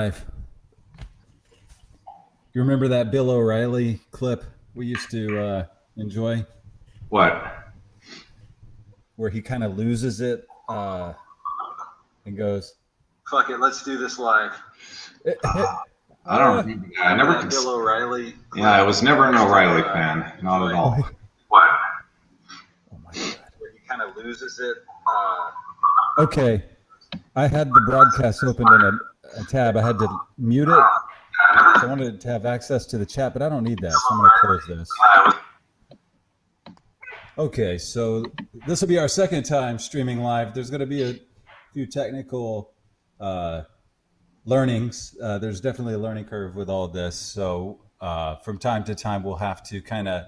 life. You remember that Bill O'Reilly clip we used to enjoy? What? Where he kind of loses it and goes, "Fuck it, let's do this live." I don't remember that. I never Bill O'Reilly. Yeah, I was never an O'Reilly fan. Not at all. What? Oh my god! Where he kind of loses it. Okay, I had the broadcast open in a tab. I had to mute it. So I wanted to have access to the chat, but I don't need that, so I'm going to close this. Okay, so this will be our second time streaming live. There's going to be a few technical learnings. There's definitely a learning curve with all of this. So from time to time, we'll have to kind of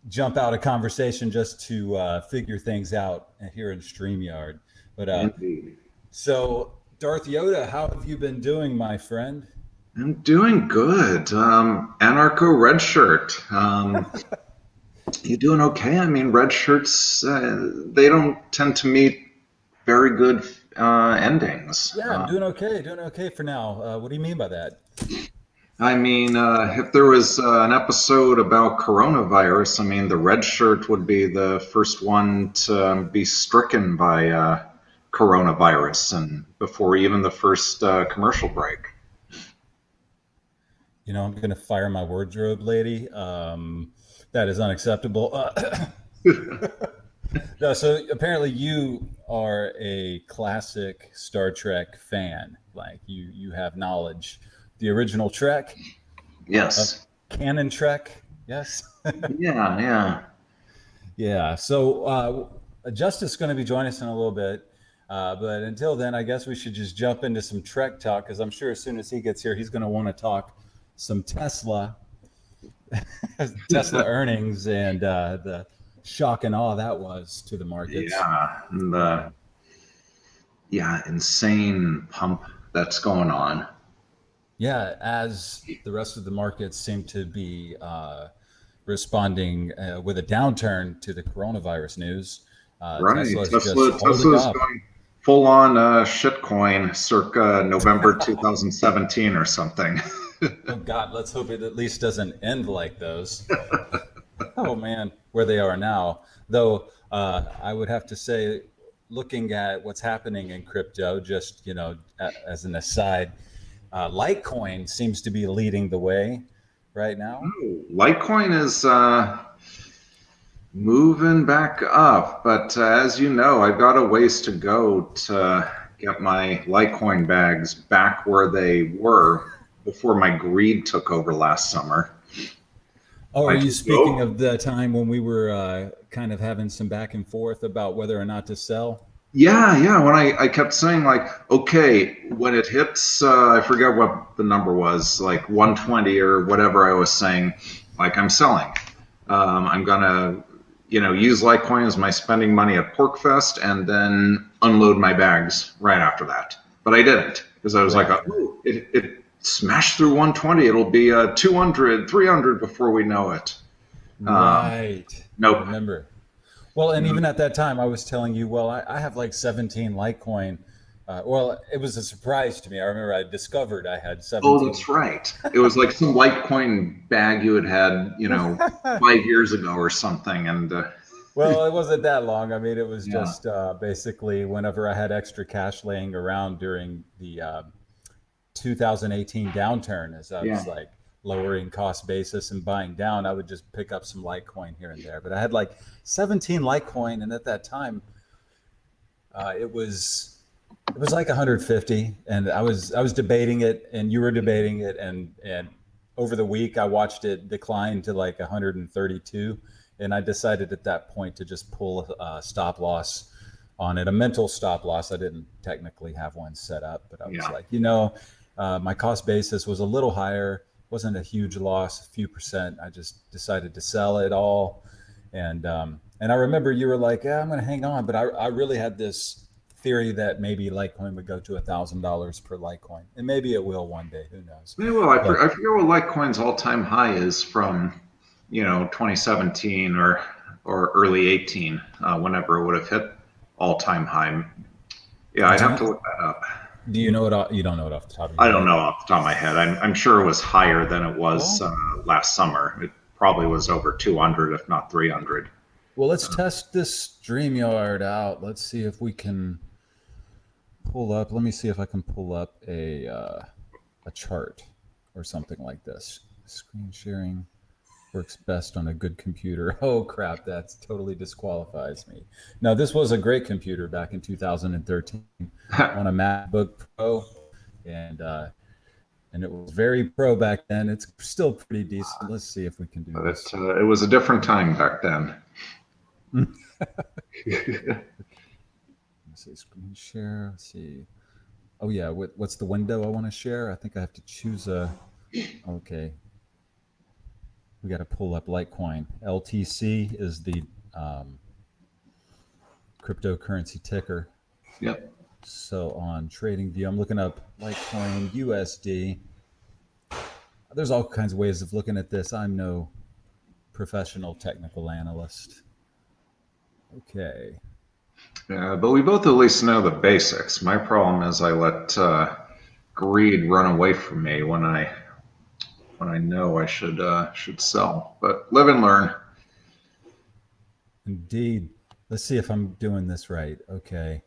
jump out of conversation just to figure things out here in StreamYard. But so Darth Yoda, how have you been doing, my friend? I'm doing good. Anarcho red shirt. You doing okay? I mean, red shirts, they don't tend to meet very good endings. Yeah, I'm doing okay for now. What do you mean by that? I mean, if there was an episode about coronavirus, I mean, the red shirt would be the first one to be stricken by coronavirus, and before even the first commercial break. You know, I'm going to fire my wardrobe lady. That is unacceptable. No, so apparently you are a classic Star Trek fan. Like you have knowledge. The original Trek? Yes. Canon Trek? Yes? Yeah. Yeah, so Justice is going to be joining us in a little bit. But until then, I guess we should just jump into some Trek talk, because I'm sure as soon as he gets here, he's going to want to talk some Tesla earnings and the shock and awe that was to the markets. Yeah, and the insane pump that's going on. Yeah, as the rest of the markets seem to be responding with a downturn to the coronavirus news. Right, Tesla's going full on shitcoin circa November 2017 or something. Oh God, let's hope it at least doesn't end like those. Oh man, where they are now. Though I would have to say, looking at what's happening in crypto, just as an aside, Litecoin seems to be leading the way right now. Oh, Litecoin is moving back up, but as you know, I've got a ways to go to get my Litecoin bags back where they were before my greed took over last summer. Oh, are you speaking of the time when we were kind of having some back and forth about whether or not to sell? Yeah. When I kept saying, like, okay, when it hits, I forget what the number was, like 120 or whatever I was saying, like, I'm selling. I'm going to, use Litecoin as my spending money at PorkFest and then unload my bags right after that. But I didn't, because I was like, oh, it smash through 120, it'll be 200, 300 before we know it. Right. Nope. Remember. Well, and even at that time, I was telling you, well, I have like 17 Litecoin. Well, it was a surprise to me. I remember I discovered I had 17. Oh, that's right. It was like some Litecoin bag you had, 5 years ago or something. And well, it wasn't that long. I mean, it was just basically whenever I had extra cash laying around during the 2018 downturn, as I was like lowering cost basis and buying down, I would just pick up some Litecoin here and there. But I had like 17 Litecoin, and at that time, it was like 150, and I was debating it, and you were debating it, and over the week I watched it decline to like 132, and I decided at that point to just pull a stop loss on it, a mental stop loss. I didn't technically have one set up, but I was like, my cost basis was a little higher. Wasn't a huge loss, a few percent. I just decided to sell it all. And I remember you were like, yeah, I'm going to hang on. But I really had this theory that maybe Litecoin would go to $1,000 per Litecoin. And maybe it will one day. Who knows? Yeah, well, I forget what Litecoin's all-time high is from, 2017 or early 18, whenever it would have hit all-time high. Yeah, I'd have to look that up. Do you know it? You don't know it off the top of your I head? don't know off the top of my head. I'm sure it was higher than it was Well, last summer. It probably was over 200, if not 300. well, let's test this StreamYard out. Let's see if we can pull up. Let me see if I can pull up a chart or something like this. Screen sharing works best on a good computer. Oh crap, that totally disqualifies me. No, this was a great computer back in 2013 on a MacBook Pro, and it was very pro back then. It's still pretty decent. Let's see if we can do But this. it was a different time back then. Let's see, screen share. Let's see. Oh yeah, what's the window I want to share? I think I have to choose a. Okay. We got to pull up Litecoin. LTC is the cryptocurrency ticker. Yep. So on TradingView, I'm looking up Litecoin USD. There's all kinds of ways of looking at this. I'm no professional technical analyst. Okay. Yeah, but we both at least know the basics. My problem is I let greed run away from me when I know I should sell. But live and learn. Indeed. Let's see if I'm doing this right. Okay.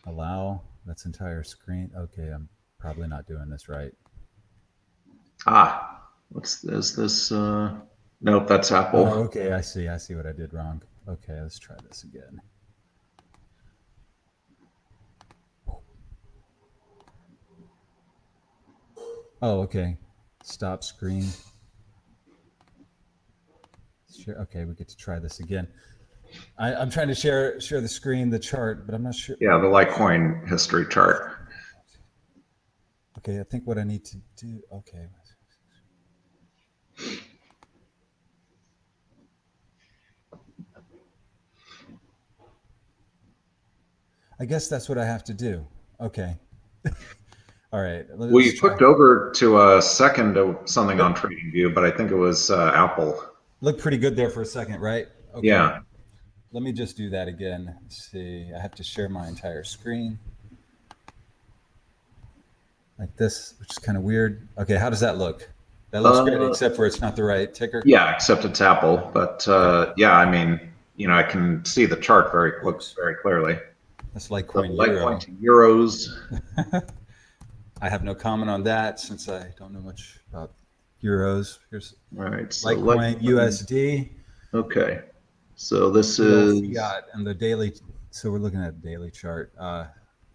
Allow. That's entire screen. Okay, I'm probably not doing this right. Is this? Nope, that's Apple. Oh, okay, I see what I did wrong. Okay, let's try this again. Oh, okay. Stop screen. Okay, we get to try this again. I'm trying to share the screen, the chart, but I'm not sure. Yeah, the Litecoin history chart. Okay, I think what I need to do. Okay. I guess that's what I have to do. Okay. All right. We flipped over to a second of something on TradingView, but I think it was Apple. Looked pretty good there for a second, right? Okay. Yeah. Let me just do that again. Let's see. I have to share my entire screen. Like this, which is kind of weird. Okay, how does that look? That looks great, except for it's not the right ticker. Yeah, except it's Apple. But yeah, I mean, I can see the chart very clearly. That's Litecoin Litecoin to euros. I have no comment on that since I don't know much about euros. Here's so Litecoin USD. Okay, so this is fiat and the daily. So we're looking at daily chart.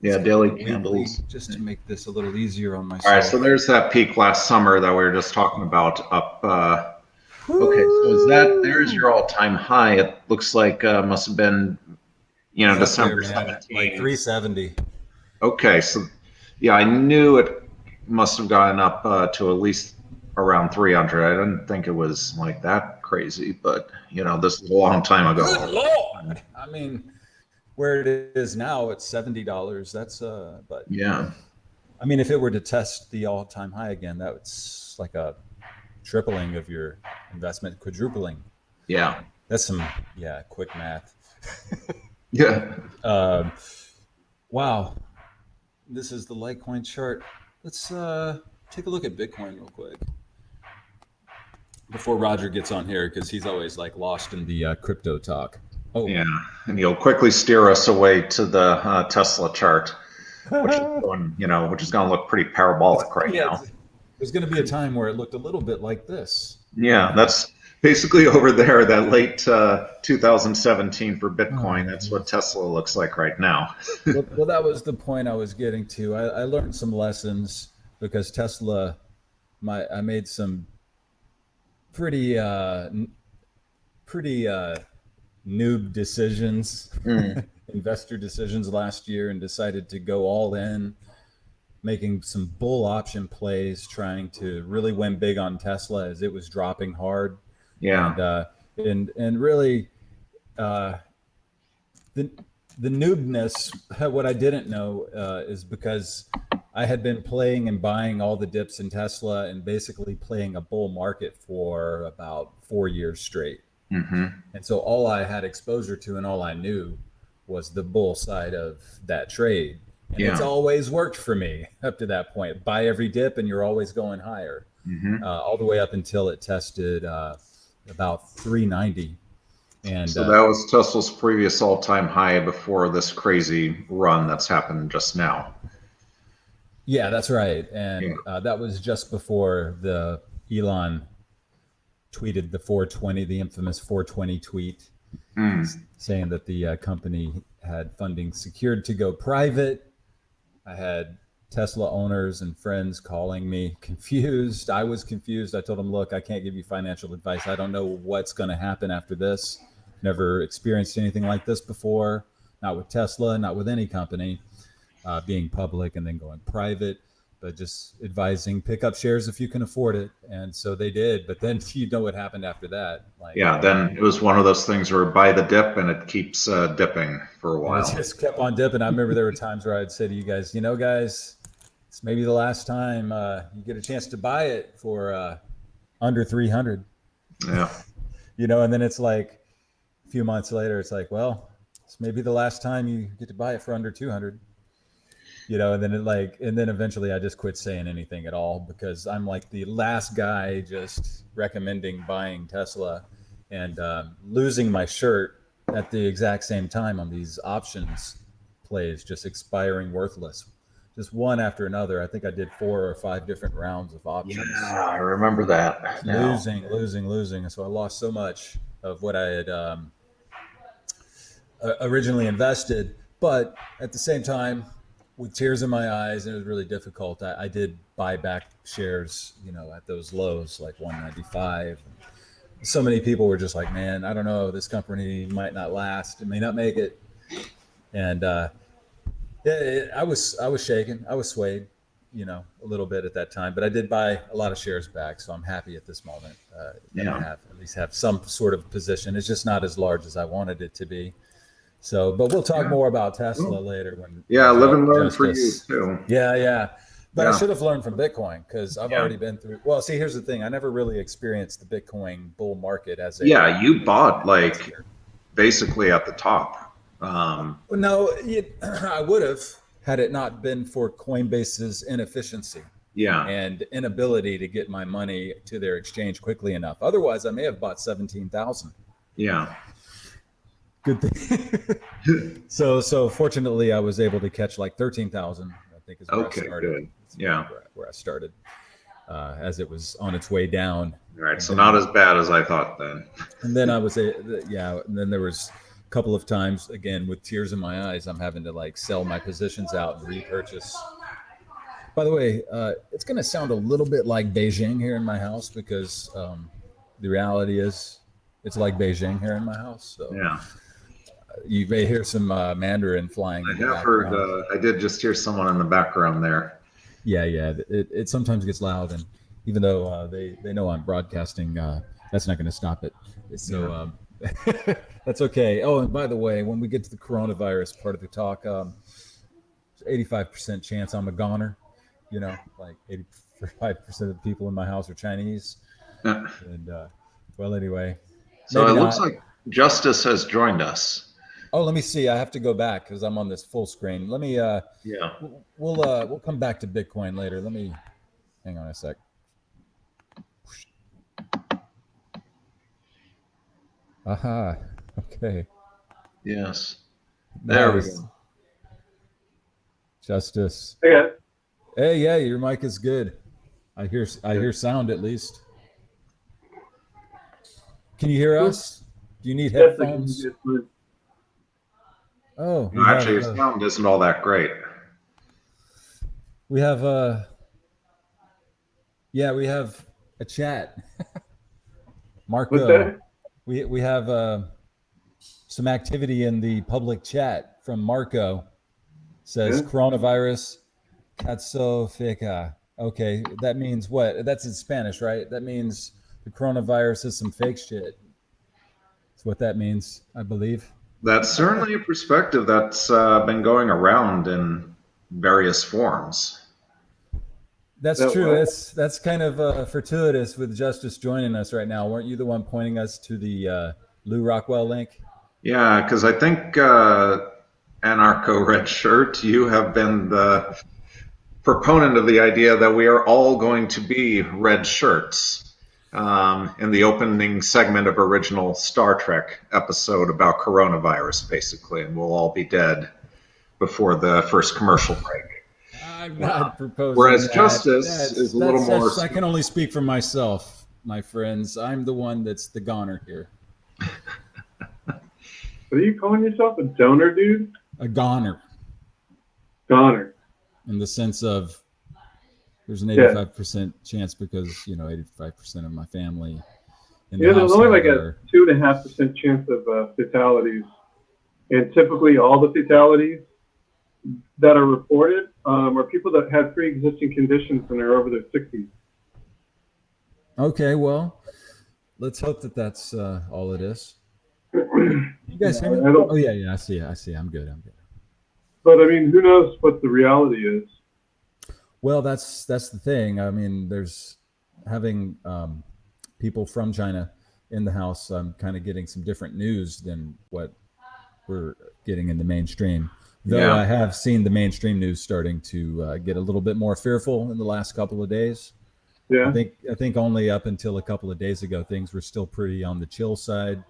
Yeah, daily candles. Just to make this a little easier on myself. All right, so there's that peak last summer that we were just talking about up. Okay, so there's your all-time high. It looks like must have been, December 17. Like 370. Okay, so yeah, I knew it must have gone up to at least around 300. I didn't think it was like that crazy, but this is a long time ago. Good Lord! I mean, where it is now, it's $70. That's but yeah. I mean, if it were to test the all-time high again, that's like a tripling of your investment, quadrupling. Yeah. That's some quick math. Yeah. Wow. This is the Litecoin chart. Let's take a look at Bitcoin real quick before Roger gets on here, because he's always like lost in the crypto talk. Oh yeah, and he'll quickly steer us away to the Tesla chart, which is going, which is going to look pretty parabolic right now. There's going to be a time where it looked a little bit like this. Yeah, that's basically over there. That late 2017 for Bitcoin. That's what Tesla looks like right now. Well, that was the point I was getting to. I learned some lessons because Tesla. I made some pretty noob decisions, investor decisions last year, and decided to go all in, making some bull option plays, trying to really win big on Tesla as it was dropping hard. Yeah. And really, the noobness, what I didn't know is because I had been playing and buying all the dips in Tesla and basically playing a bull market for about 4 years straight. Mm-hmm. And so all I had exposure to and all I knew was the bull side of that trade. And it's always worked for me up to that point. Buy every dip and you're always going higher, all the way up until it tested about 390. And so that was Tesla's previous all-time high before this crazy run that's happened just now. Yeah, that's right. And that was just before the Elon tweeted the 420, the infamous 420 tweet, saying that the company had funding secured to go private. I had Tesla owners and friends calling me confused. I was confused. I told them, look, I can't give you financial advice. I don't know what's going to happen after this. Never experienced anything like this before, not with Tesla, not with any company, being public and then going private, but just advising, pick up shares if you can afford it. And so they did. But then you know what happened after that. Then it was one of those things where buy the dip and it keeps dipping for a while. It just kept on dipping. I remember there were times where I'd say to you guys, guys, it's maybe the last time you get a chance to buy it for under 300. Yeah. And then it's like a few months later, it's like, well, it's maybe the last time you get to buy it for under 200. And then eventually I just quit saying anything at all, because I'm like the last guy just recommending buying Tesla and losing my shirt at the exact same time on these options plays, just expiring worthless, just one after another. I think I did 4 or 5 different rounds of options. Yeah, I remember that. Losing. So I lost so much of what I had originally invested, but at the same time, with tears in my eyes, and it was really difficult, I did buy back shares, at those lows, like 195. So many people were just like, man, I don't know, this company might not last. It may not make it. And I was shaken. I was swayed, a little bit at that time. But I did buy a lot of shares back, so I'm happy at this moment that I at least have some sort of position. It's just not as large as I wanted it to be. So, but we'll talk more about Tesla later. Live and learn for you too. Yeah. But I should have learned from Bitcoin, because I've already been through. Well, see, here's the thing. I never really experienced the Bitcoin bull market as a. Yeah, you bought basically at the top. No, I would have, had it not been for Coinbase's inefficiency. Yeah. And inability to get my money to their exchange quickly enough. Otherwise, I may have bought 17,000. Yeah. Good thing. So fortunately, I was able to catch like 13,000. I think is where I started. Good. Yeah. Where I started, as it was on its way down. All right. So not as bad as I thought then. And then And then there was a couple of times, again, with tears in my eyes, I'm having to sell my positions out and repurchase. By the way, it's going to sound a little bit like Beijing here in my house, because the reality is it's like Beijing here in my house. So yeah. You may hear some Mandarin flying. I have heard. I did just hear someone in the background there. Yeah. It sometimes gets loud, and even though they know I'm broadcasting, that's not going to stop it. So that's okay. Oh, and by the way, when we get to the coronavirus part of the talk, 85% chance I'm a goner. Like 85% of the people in my house are Chinese. And well, anyway. So it looks like Justice has joined us. Oh, let me see. I have to go back because I'm on this full screen. Let me. We'll come back to Bitcoin later. Let me hang on a sec. Aha. Okay. Yes. There we go. Justice. Yeah. Hey, yeah, your mic is good. I hear sound at least. Can you hear us? Do you need headphones? Oh, actually, your sound isn't all that great. We have we have a chat. Marco, we have some activity in the public chat from Marco. Says coronavirus caso feca. Okay, that means what? That's in Spanish, right? That means the coronavirus is some fake shit. That's what that means, I believe. That's certainly a perspective that's been going around in various forms. That's true. That's kind of fortuitous with Justice joining us right now. Weren't you the one pointing us to the Lou Rockwell link? Yeah, because I think anarcho red shirt, you have been the proponent of the idea that we are all going to be red shirts. In the opening segment of original Star Trek episode about coronavirus, basically, and we'll all be dead before the first commercial break. I'm not proposing Whereas that. justice is a little more. I can only speak for myself, my friends. I'm the one that's the goner here. What are you calling yourself? A donor, dude? A goner. Goner. In the sense of there's an 85% chance because, 85% of my family in the there's only like a 2.5% chance of fatalities. And typically all the fatalities that are reported are people that have pre-existing conditions and are over their 60s. Okay, well, let's hope that that's all it is. You guys hear me? Oh, yeah, I see. I'm good. But I mean, who knows what the reality is? Well, that's the thing. I mean, there's having people from China in the house. I'm kind of getting some different news than what we're getting in the mainstream. Though I have seen the mainstream news starting to get a little bit more fearful in the last couple of days. Yeah. I think only up until a couple of days ago, things were still pretty on the chill side.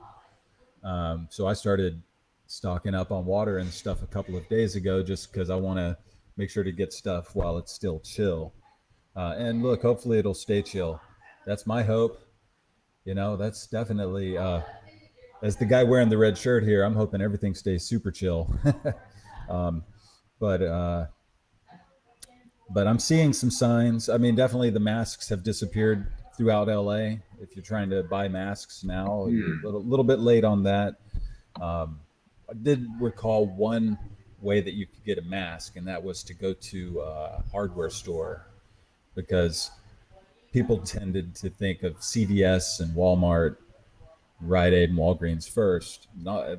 So I started stocking up on water and stuff a couple of days ago just because I want to make sure to get stuff while it's still chill. And look, hopefully it'll stay chill. That's my hope. That's definitely, as the guy wearing the red shirt here, I'm hoping everything stays super chill. But I'm seeing some signs. I mean, definitely the masks have disappeared throughout LA. If you're trying to buy masks now, you're a little bit late on that. I did recall one way that you could get a mask, and that was to go to a hardware store, because people tended to think of CVS and Walmart, Rite Aid, and Walgreens first.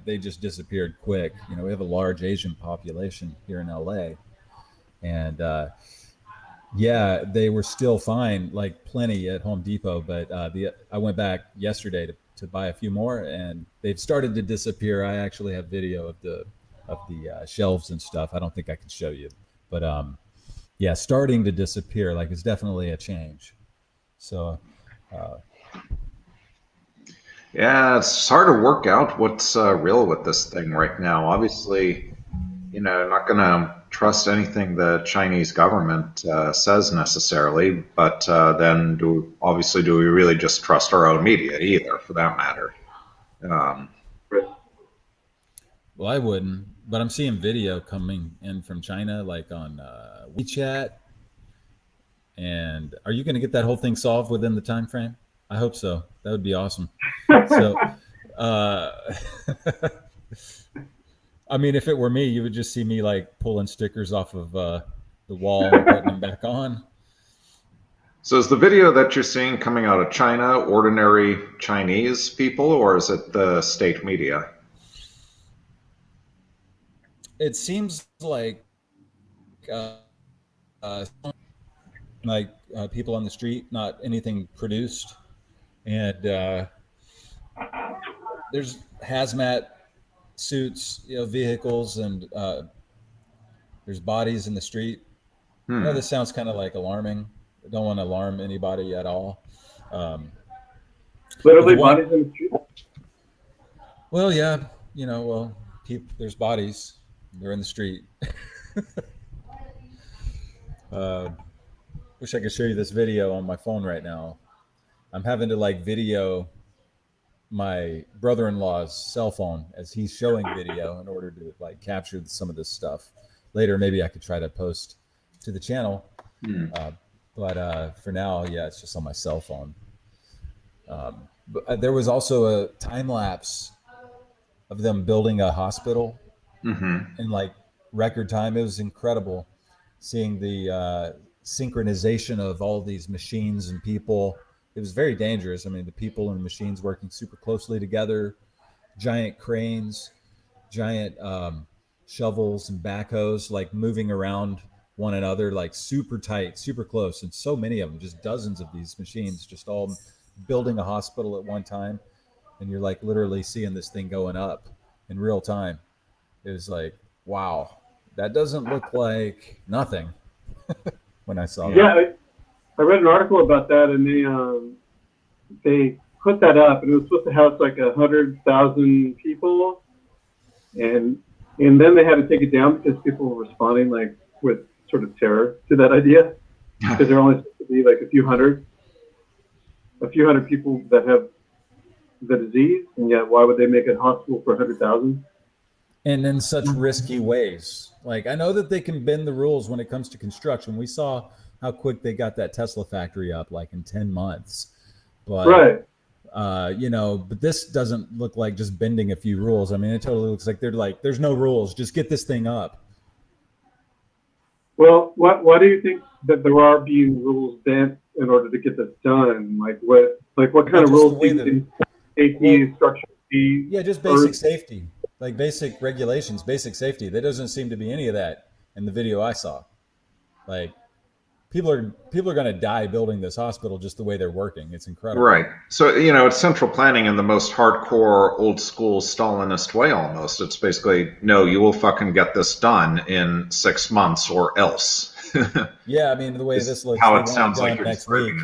They just disappeared quick. We have a large Asian population here in LA, and they were still fine, like plenty at Home Depot. But I went back yesterday to buy a few more, and they've started to disappear. I actually have video of the shelves and stuff. I don't think I can show you, but starting to disappear. Like, it's definitely a change. So. It's hard to work out what's real with this thing right now. Obviously, I'm not going to trust anything the Chinese government says necessarily, but then do we really just trust our own media either, for that matter? Well, I wouldn't, but I'm seeing video coming in from China, like on WeChat. And are you going to get that whole thing solved within the time frame? I hope so. That would be awesome. So, I mean, if it were me, you would just see me like pulling stickers off of the wall and putting them back on. So is the video that you're seeing coming out of China ordinary Chinese people, or is it the state media? It seems like people on the street, not anything produced. And there's hazmat suits, vehicles, and there's bodies in the street. This sounds kind of like alarming. I don't want to alarm anybody at all. Literally bodies in the street? Well, yeah, there's bodies. They're in the street. Wish I could show you this video on my phone right now. I'm having to video my brother-in-law's cell phone as he's showing video in order to capture some of this stuff. Later, maybe I could try to post to the channel. But for now, it's just on my cell phone. But there was also a time lapse of them building a hospital in record time. It was incredible seeing the synchronization of all these machines and people. It was very dangerous. I mean, the people and the machines working super closely together, giant cranes, giant shovels and backhoes, moving around one another, super tight, super close. And so many of them, just dozens of these machines, just all building a hospital at one time. And you're literally seeing this thing going up in real time. It was wow, that doesn't look like nothing when I saw that. Yeah, I read an article about that, and they put that up, and it was supposed to house like 100,000 people, and then they had to take it down because people were responding like with sort of terror to that idea, because there are only supposed to be like a few hundred people that have the disease, and yet why would they make it hospital for 100,000? And in such risky ways. Like, I know that they can bend the rules when it comes to construction. We saw how quick they got that Tesla factory up, like in 10 months. But, right. But this doesn't look like just bending a few rules. I mean, it totally looks like they're like, there's no rules. Just get this thing up. Well, why do you think that there are being rules bent in order to get this done? What kind of rules do you think safety, structure, yeah, just basic safety. Like basic regulations, basic safety. There doesn't seem to be any of that in the video I saw. Like people are going to die building this hospital just the way they're working. It's incredible. Right. So, it's central planning in the most hardcore, old school Stalinist way almost. It's basically, no, you will fucking get this done in 6 months or else. Yeah, I mean, the way this looks, how it sounds like next week.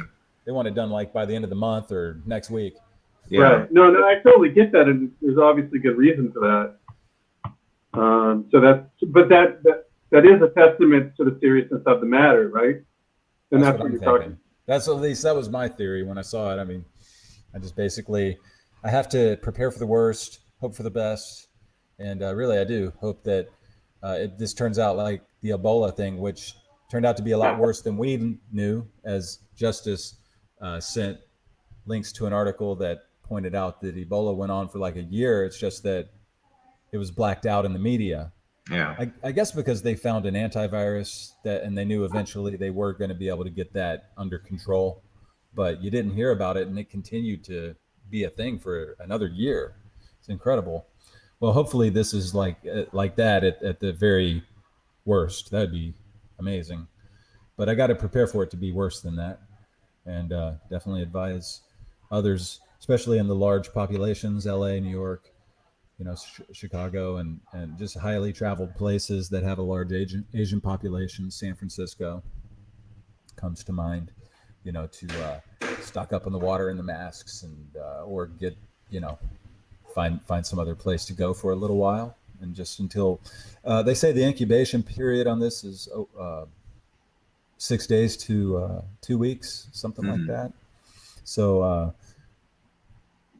They want it done like by the end of the month or next week. Yeah. Right. No, I totally get that, and there's obviously good reason for that. That is a testament to the seriousness of the matter, right? And that's what you're talking. That's at least that was my theory when I saw it. I mean, I just basically I have to prepare for the worst, hope for the best, and really I do hope that this turns out like the Ebola thing, which turned out to be a lot worse than we knew. As Justice sent links to an article that pointed out that Ebola went on for like a year. It's just that it was blacked out in the media. Yeah. I guess because they found an antivirus and they knew eventually they were going to be able to get that under control, but you didn't hear about it, and it continued to be a thing for another year. It's incredible. Well, hopefully this is like that at the very worst. That'd be amazing. But I got to prepare for it to be worse than that, and definitely advise others, especially in the large populations, LA, New York, Chicago, and just highly traveled places that have a large Asian population. San Francisco comes to mind, to stock up on the water and the masks, and or get, find some other place to go for a little while, and just until they say the incubation period on this is 6 days to 2 weeks, something like that. So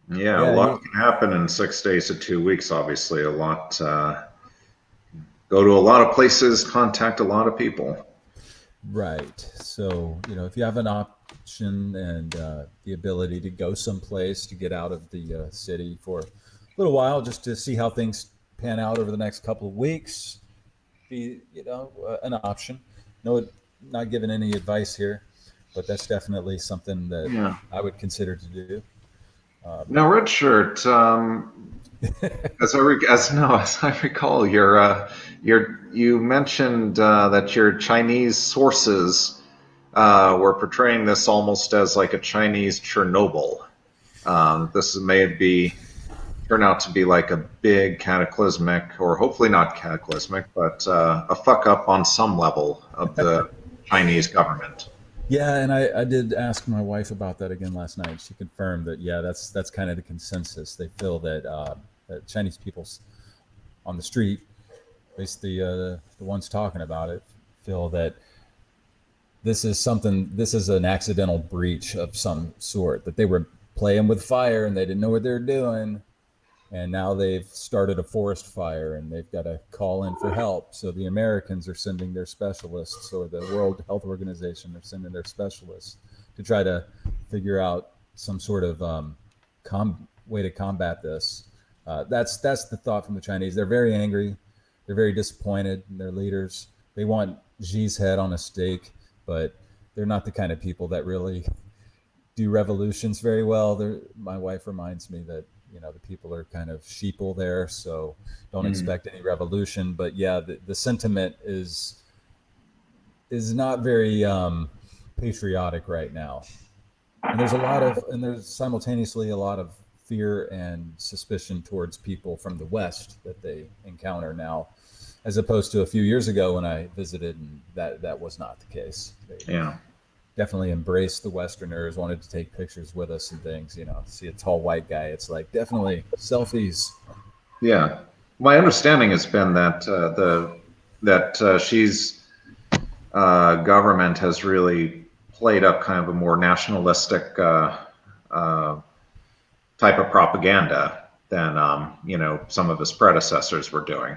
yeah, a lot can happen in 6 days to 2 weeks. Obviously, a lot. Go to a lot of places, contact a lot of people. Right. So, if you have an option and the ability to go someplace, to get out of the city for a little while, just to see how things pan out over the next couple of weeks, be, an option. No, not giving any advice here, but that's definitely something that I would consider to do. Now, Red Shirt, as I recall, you mentioned that your Chinese sources were portraying this almost as like a Chinese Chernobyl. This may turn out to be like a big cataclysmic, or hopefully not cataclysmic, but a fuck up on some level of the Chinese government. Yeah, and I did ask my wife about that again last night. She confirmed that, that's kind of the consensus. They feel that, that Chinese people on the street, at least the ones talking about it, feel that this is an accidental breach of some sort, that they were playing with fire and they didn't know what they were doing. And now they've started a forest fire and they've got to call in for help. So the Americans are sending their specialists, or the World Health Organization are sending their specialists to try to figure out some sort of way to combat this. That's the thought from the Chinese. They're very angry. They're very disappointed in their leaders. They want Xi's head on a stake, but they're not the kind of people that really do revolutions very well. My wife reminds me that, the people are kind of sheeple there, so don't expect any revolution. But yeah, the sentiment is not very patriotic right now. And there's simultaneously a lot of fear and suspicion towards people from the West that they encounter now as opposed to a few years ago when I visited, and that was not the case. They definitely embraced the Westerners, wanted to take pictures with us and things. See a tall white guy, it's like definitely selfies. Yeah, my understanding has been that she's government has really played up kind of a more nationalistic type of propaganda than some of his predecessors were doing.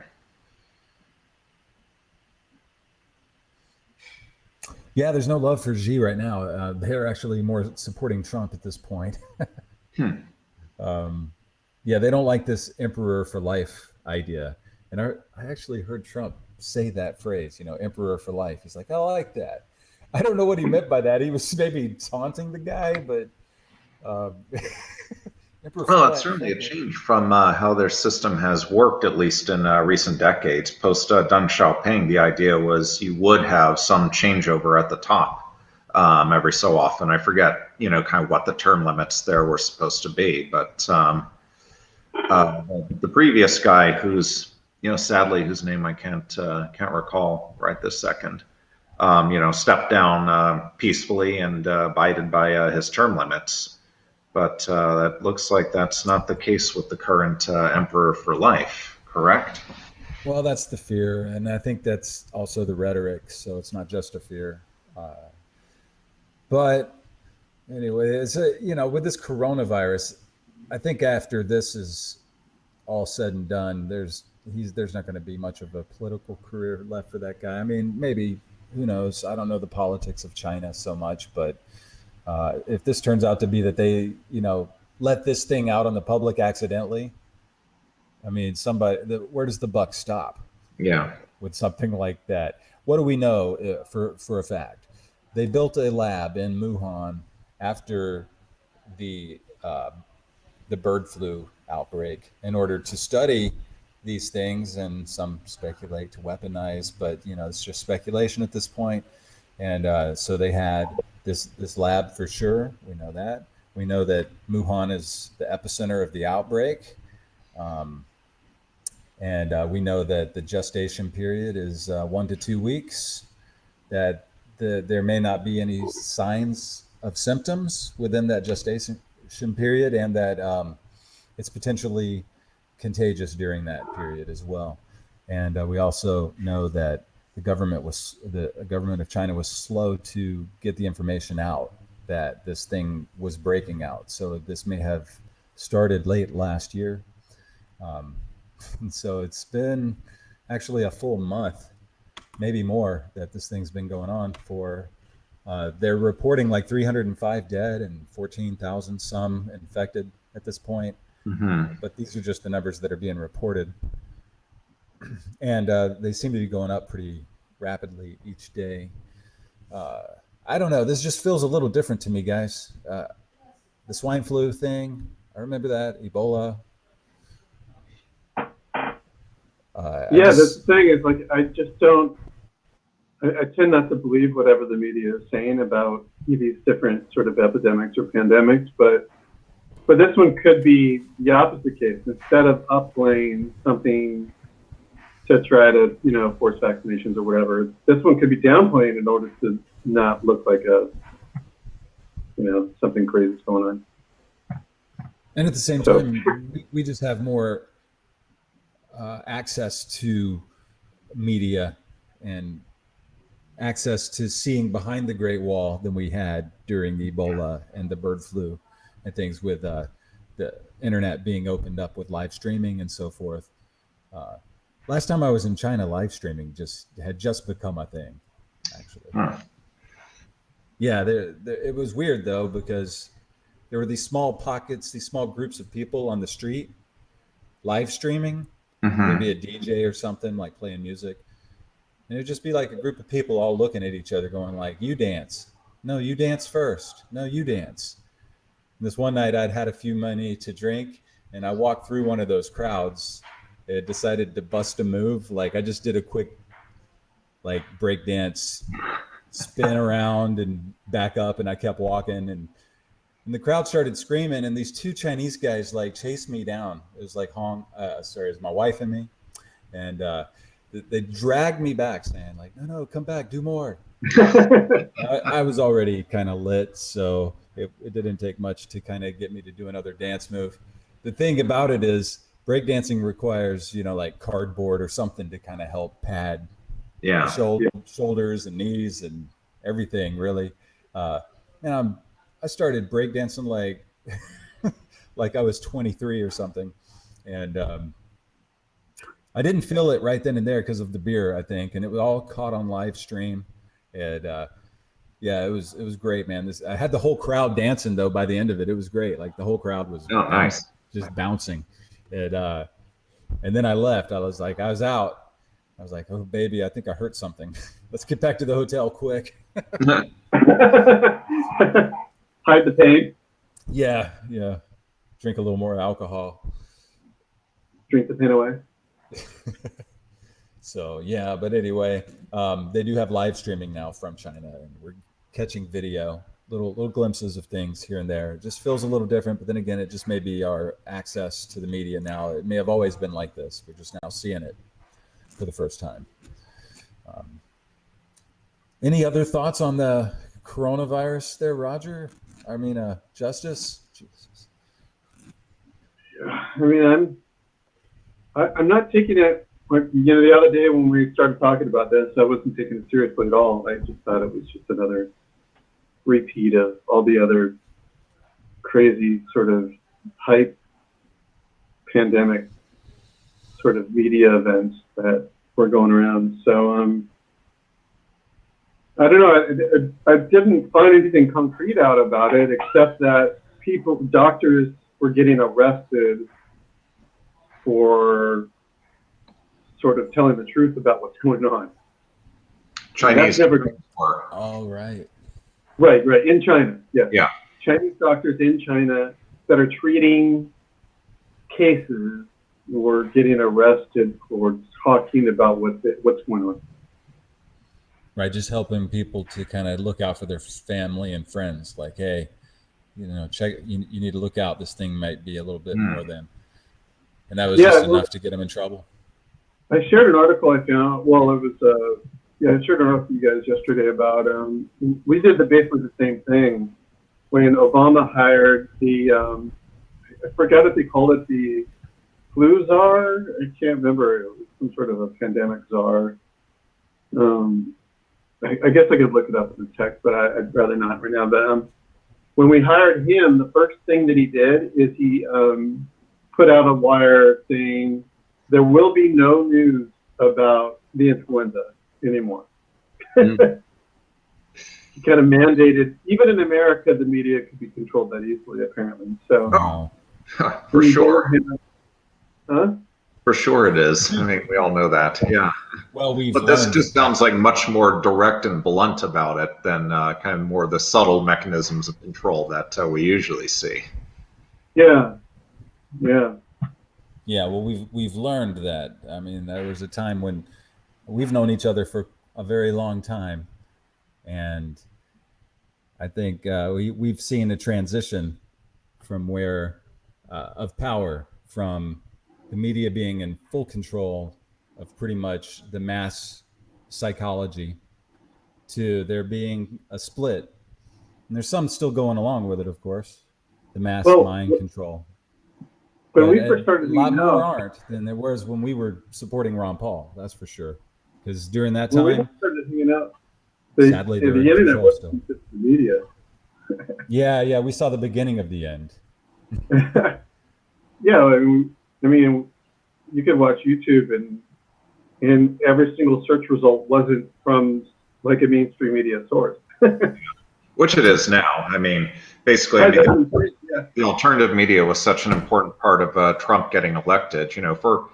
Yeah, there's no love for Xi right now. They're actually more supporting Trump at this point. Yeah, they don't like this emperor for life idea. And I actually heard Trump say that phrase, emperor for life. He's like, I like that. I don't know what he meant by that. He was maybe taunting the guy, but well, it's certainly a change from how their system has worked, at least in recent decades. Post Deng Xiaoping, the idea was you would have some changeover at the top every so often. I forget, kind of what the term limits there were supposed to be, but the previous guy, who's sadly whose name I can't recall right this second, stepped down peacefully and abided by his term limits. But that looks like that's not the case with the current emperor for life, correct? Well, that's the fear, and I think that's also the rhetoric. So it's not just a fear. But anyway, with this coronavirus, I think after this is all said and done, there's not going to be much of a political career left for that guy. I mean, maybe, who knows? I don't know the politics of China so much, but if this turns out to be that they, let this thing out on the public accidentally, I mean, where does the buck stop? Yeah. With something like that, what do we know for a fact? They built a lab in Wuhan after the bird flu outbreak in order to study these things, and some speculate to weaponize, but it's just speculation at this point. And so they had this lab for sure. We know that. We know that Wuhan is the epicenter of the outbreak. And we know that the gestation period is 1 to 2 weeks, that there may not be any signs of symptoms within that gestation period, and that it's potentially contagious during that period as well. And we also know that the government of China was slow to get the information out that this thing was breaking out. So this may have started late last year. And so it's been actually a full month, maybe more, that this thing's been going on for. They're reporting like 305 dead and 14,000 some infected at this point. Mm-hmm. But these are just the numbers that are being reported. And they seem to be going up pretty rapidly each day. I don't know. This just feels a little different to me, guys. The swine flu thing, I remember that. Ebola. That's the thing is, like, I just don't. I tend not to believe whatever the media is saying about these different sort of epidemics or pandemics, but this one could be the opposite case. Instead of upplaying something to try to, force vaccinations or whatever, this one could be downplaying in order to not look like something crazy is going on. And at the same time, we just have more access to media and access to seeing behind the Great Wall than we had during the Ebola and the bird flu and things, with the internet being opened up with live streaming and so forth. Last time I was in China, live streaming had just become a thing, actually. Yeah, it was weird though, because there were these small pockets, these small groups of people on the street live streaming. Mm-hmm. Maybe a DJ or something, like playing music. And it'd just be like a group of people all looking at each other going like, you dance. No, you dance first. No, you dance. And this one night I'd had a few money to drink, and I walked through one of those crowds. It decided to bust a move. Like, I just did a quick like break dance, spin around and back up, and I kept walking, and the crowd started screaming, and these two Chinese guys like chased me down. It was like it was my wife and me, and they dragged me back, saying like, no, come back, do more. I was already kind of lit, so it didn't take much to kind of get me to do another dance move. The thing about it is breakdancing requires, like cardboard or something to kind of help pad shoulders and knees and everything, really. And I started breakdancing like like I was 23 or something, and I didn't feel it right then and there because of the beer, I think, and it was all caught on live stream. And yeah, it was great, man. I had the whole crowd dancing though. By the end of it, it was great. Like the whole crowd was nice, just bouncing. And then I left. I was out. I was like, oh baby, I think I hurt something. Let's get back to the hotel quick. Hide the pain. Yeah. Drink a little more alcohol. Drink the pain away. So yeah, but anyway, they do have live streaming now from China, and we're catching video, little glimpses of things here and there. It just feels a little different, but then again, it just may be our access to the media now. It may have always been like this. We're just now seeing it for the first time. Any other thoughts on the coronavirus there, Roger? I mean, Justice? Jesus. I mean, I'm not taking it, the other day when we started talking about this, I wasn't taking it seriously at all. I just thought it was just another repeat of all the other crazy sort of hype pandemic sort of media events that were going around. So I don't know. I didn't find anything concrete out about it, except that doctors were getting arrested for sort of telling the truth about what's going on. Chinese. Oh, right. Right. In China, yes. Yeah. Chinese doctors in China that are treating cases were getting arrested for talking about what's going on. Right, just helping people to kind of look out for their family and friends. Like, hey, check. You need to look out. This thing might be a little bit more than. And that was just enough to get them in trouble. I shared an article I found. Well, it was I shared an article with you guys yesterday about. We did basically the same thing when Obama hired the. I forgot if they called it the flu czar. I can't remember. It was some sort of a pandemic czar. I guess I could look it up in the text, but I'd rather not right now. But when we hired him, the first thing that he did is he put out a wire saying there will be no news about the influenza anymore. He kind of mandated, even in America, the media could be controlled that easily, apparently. So, for sure. Huh? For sure it is. I mean, we all know that. Yeah. Well, but this just sounds like much more direct and blunt about it than kind of more the subtle mechanisms of control that we usually see. Yeah. Well, we've learned that. I mean, there was a time when we've known each other for a very long time, and I think we've seen a transition from where of power from the media being in full control of pretty much the mass psychology to there being a split. And there's some still going along with it, of course, the mass mind control. But we first started a lot more aren't than there was when we were supporting Ron Paul, that's for sure. Because during that time, when we started hanging out, sadly, the internet wasn't just the media. Yeah, we saw the beginning of the end. Yeah, I mean, you could watch YouTube and every single search result wasn't from like a mainstream media source. Which it is now. I mean, basically, the alternative media was such an important part of Trump getting elected. For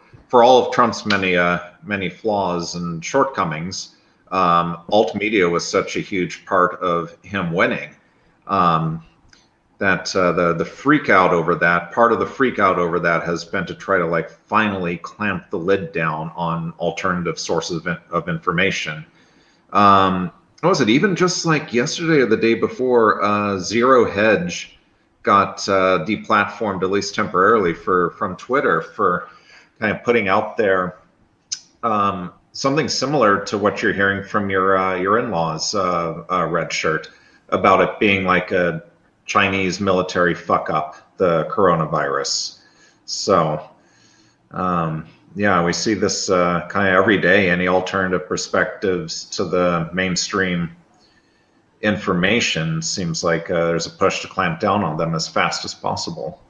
all of Trump's many flaws and shortcomings, alt media was such a huge part of him winning. That the freak out over that, part of the freak out over that has been to try to finally clamp the lid down on alternative sources of information. Was it even just yesterday or the day before, Zero Hedge got deplatformed, at least temporarily, from Twitter for kind of putting out there something similar to what you're hearing from your in-laws, Red Shirt, about it being like a Chinese military fuck up, the coronavirus. So, yeah, we see this kind of every day. Any alternative perspectives to the mainstream information seems like there's a push to clamp down on them as fast as possible.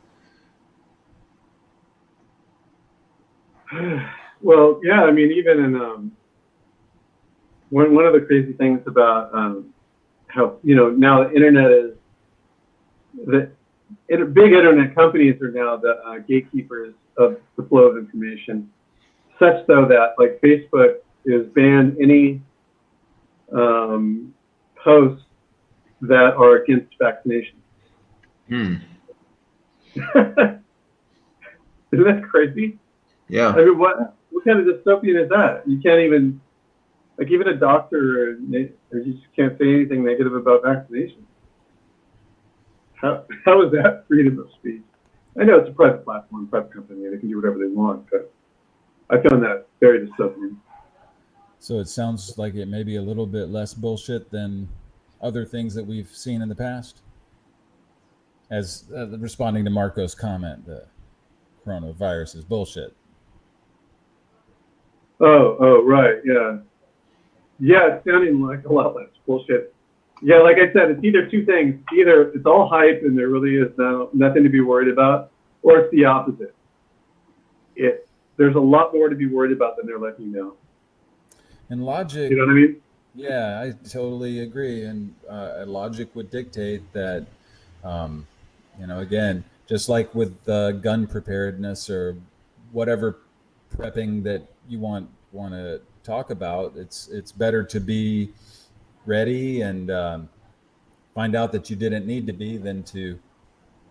Well, yeah, I mean, even in one of the crazy things about how, you know, now the internet is big internet companies are now the gatekeepers of the flow of information, such though that like Facebook is banned any posts that are against vaccination. Isn't that crazy? Yeah. I mean, what kind of dystopian is that? You can't even, like, even a doctor, or you just can't say anything negative about vaccination. How is that freedom of speech? I know it's a private platform, private company, they can do whatever they want, but I found that very dystopian. So it sounds like it may be a little bit less bullshit than other things that we've seen in the past. As responding to Marco's comment, the coronavirus is bullshit. Oh, right, yeah. Yeah, it's sounding like a lot less bullshit. Yeah, like I said, it's either two things. Either it's all hype and there really is nothing to be worried about, or it's the opposite. There's a lot more to be worried about than they're letting you know. And logic, you know what I mean? Yeah, I totally agree. And logic would dictate that, you know, again, just like with gun preparedness or whatever prepping that you want to talk about, it's better to be ready and find out that you didn't need to be than to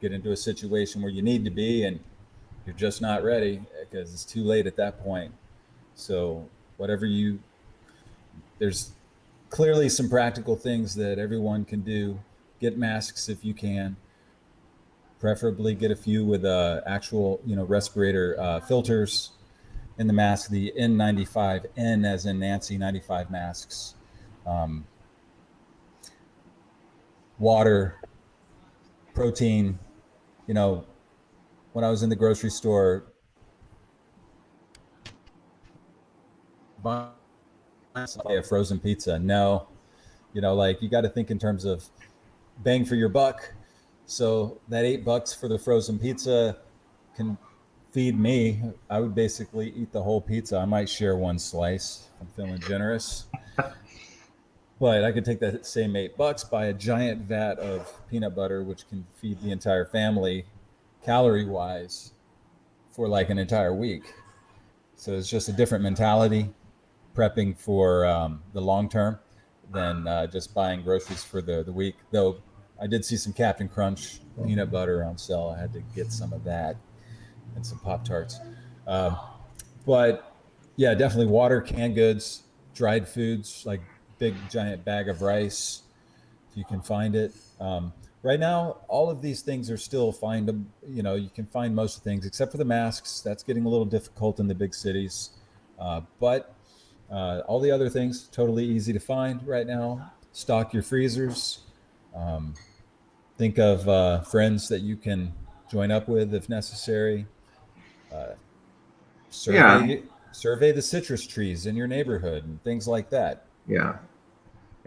get into a situation where you need to be and you're just not ready because it's too late at that point. So there's clearly some practical things that everyone can do. Get masks if you can. Preferably get a few with actual, respirator filters in the mask, the N95, N as in Nancy 95 masks. Water, protein. When I was in the grocery store, buying a frozen pizza, no, you got to think in terms of bang for your buck. So that $8 for the frozen pizza can feed me. I would basically eat the whole pizza. I might share one slice. I'm feeling generous. But I could take that same $8, buy a giant vat of peanut butter, which can feed the entire family calorie-wise for like an entire week. So it's just a different mentality, prepping for the long term than just buying groceries for the week. Though I did see some Captain Crunch peanut butter on sale. I had to get some of that and some Pop-Tarts. But yeah, definitely water, canned goods, dried foods, like big giant bag of rice if you can find it. Right now, all of these things are still findable. You can find most things except for the masks. That's getting a little difficult in the big cities. But all the other things, totally easy to find right now. Stock your freezers. Think of friends that you can join up with if necessary. Survey the citrus trees in your neighborhood and things like that. Yeah.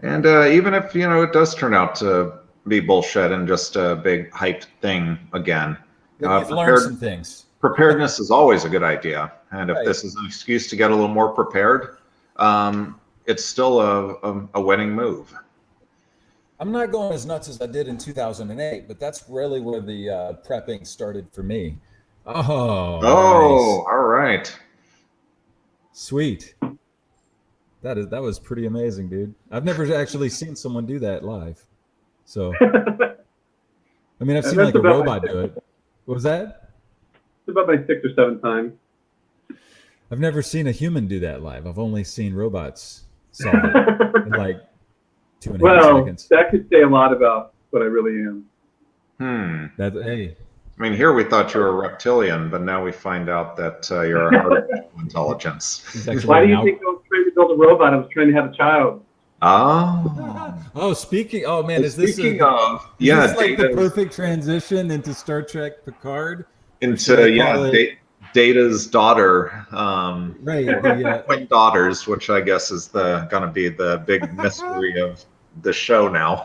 And even if, it does turn out to be bullshit and just a big hyped thing again. You've learned some things. Preparedness is always a good idea. And if Right. this is an excuse to get a little more prepared, it's still a winning move. I'm not going as nuts as I did in 2008, but that's really where the prepping started for me. Oh, nice. All right. Sweet. That was pretty amazing, dude. I've never actually seen someone do that live. So, I mean, I've seen like a robot do it. What was that? It's about my 6th or 7th time. I've never seen a human do that live. I've only seen robots solve it in like 2.5 seconds. That could say a lot about what I really am. Hey. I mean, here we thought you were a reptilian, but now we find out that you're an artificial intelligence. Why do you think those trainers built a robot. I was trying to have a child. Oh, speaking. Oh man, is this speaking of? Is this like the perfect transition into Star Trek Picard? Into Data's daughter, right? The twin daughters, which I guess is gonna be the big mystery of the show now.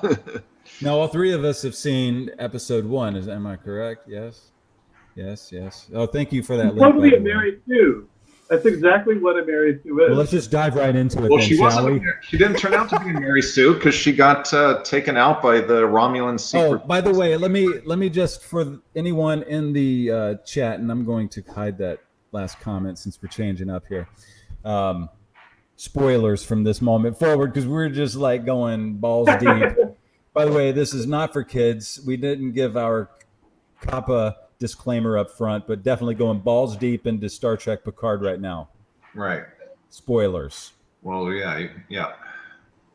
Now, all three of us have seen episode 1. Am I correct? Yes. Oh, thank you for that. Totally a Mary Sue. That's exactly what a Mary Sue is. Well, let's just dive right into it. Well, then, she shall we? She didn't turn out to be a Mary Sue because she got taken out by the Romulan secret. Oh, by the way, let me just, for anyone in the chat, and I'm going to hide that last comment since we're changing up here. Spoilers from this moment forward, because we're just like going balls deep. By the way, this is not for kids. We didn't give our COPPA disclaimer up front, but definitely going balls deep into Star Trek Picard right now. Right. Spoilers. Well, yeah.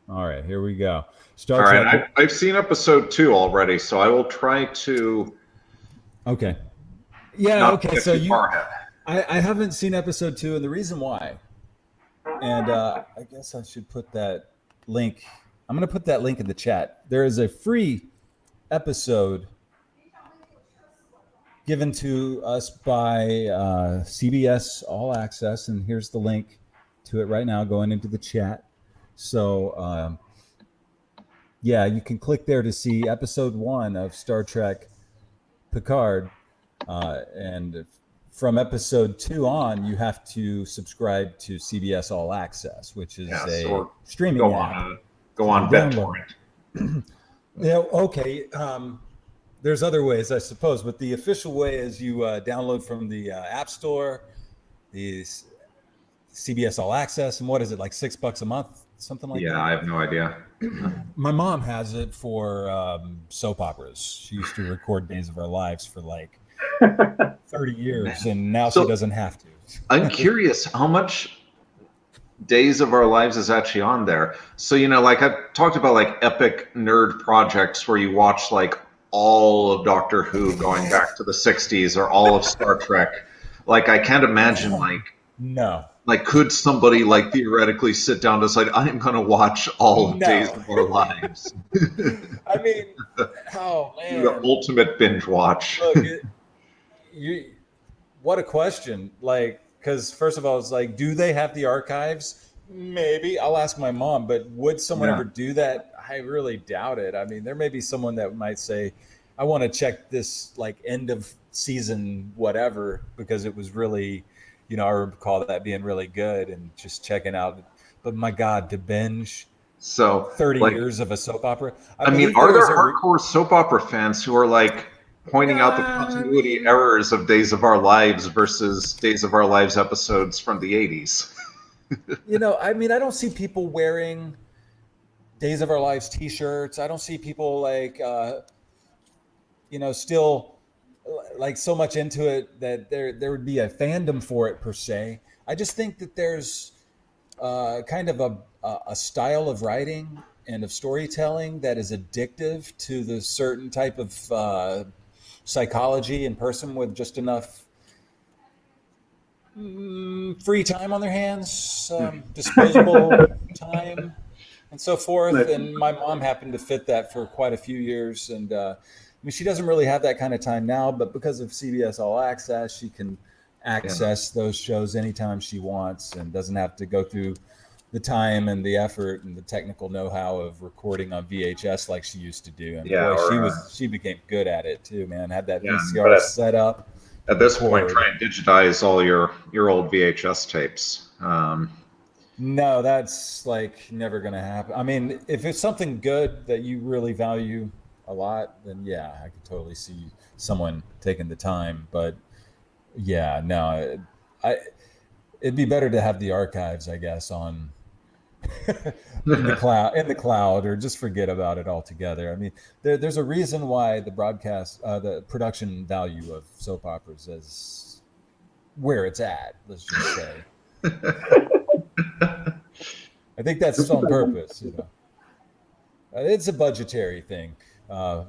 All right, here we go. All right, I've seen episode 2 already, so I will try to. Okay. Yeah. Okay. So I haven't seen episode 2, and the reason why, and I guess I should put that link. I'm going to put that link in the chat. There is a free episode given to us by CBS All Access, and here's the link to it right now going into the chat. So yeah, you can click there to see episode 1 of Star Trek Picard, and from episode 2 on, you have to subscribe to CBS All Access, which is a streaming app. Go on BitTorrent. Yeah. Okay. There's other ways, I suppose, but the official way is you download from the App Store, the CBS All Access, and what is it, like $6 a month, something like that? Yeah, I have no idea. My mom has it for soap operas. She used to record Days of Our Lives for like 30 years, and now she doesn't have to. I'm curious how much Days of Our Lives is actually on there. So, like I've talked about like epic nerd projects where you watch like all of Doctor Who going back to the 60s or all of Star Trek. Like I can't imagine like could somebody like theoretically sit down and decide I'm going to watch all of Days of Our Lives? I mean, oh man, the ultimate binge watch. Look, what a question. Like, because first of all, it's like, do they have the archives? Maybe. I'll ask my mom, but would someone ever do that? I really doubt it. I mean, there may be someone that might say, I want to check this like end of season whatever, because it was really, I recall that being really good and just checking out. But my God, to binge 30 years of a soap opera. I mean, are there hardcore soap opera fans who are like pointing out the continuity errors of Days of Our Lives versus Days of Our Lives episodes from the 80s? I mean, I don't see people wearing Days of Our Lives t-shirts. I don't see people like, still like so much into it that there would be a fandom for it per se. I just think that there's kind of a style of writing and of storytelling that is addictive to the certain type of psychology and person with just enough free time on their hands, disposable time, and so forth. And my mom happened to fit that for quite a few years. And I mean, she doesn't really have that kind of time now, but because of CBS All Access, she can access those shows anytime she wants and doesn't have to go through the time and the effort and the technical know-how of recording on VHS like she used to do. And boy, she became good at it too, man. Had that VCR set up. At this point, try and digitize all your old VHS tapes. No, that's like never going to happen. I mean, if it's something good that you really value a lot, then yeah, I could totally see someone taking the time. But yeah, no, it'd be better to have the archives, I guess, on in the cloud, or just forget about it altogether. I mean, there's a reason why the production value of soap operas is where it's at. Let's just say. I think that's on purpose. It's a budgetary thing. I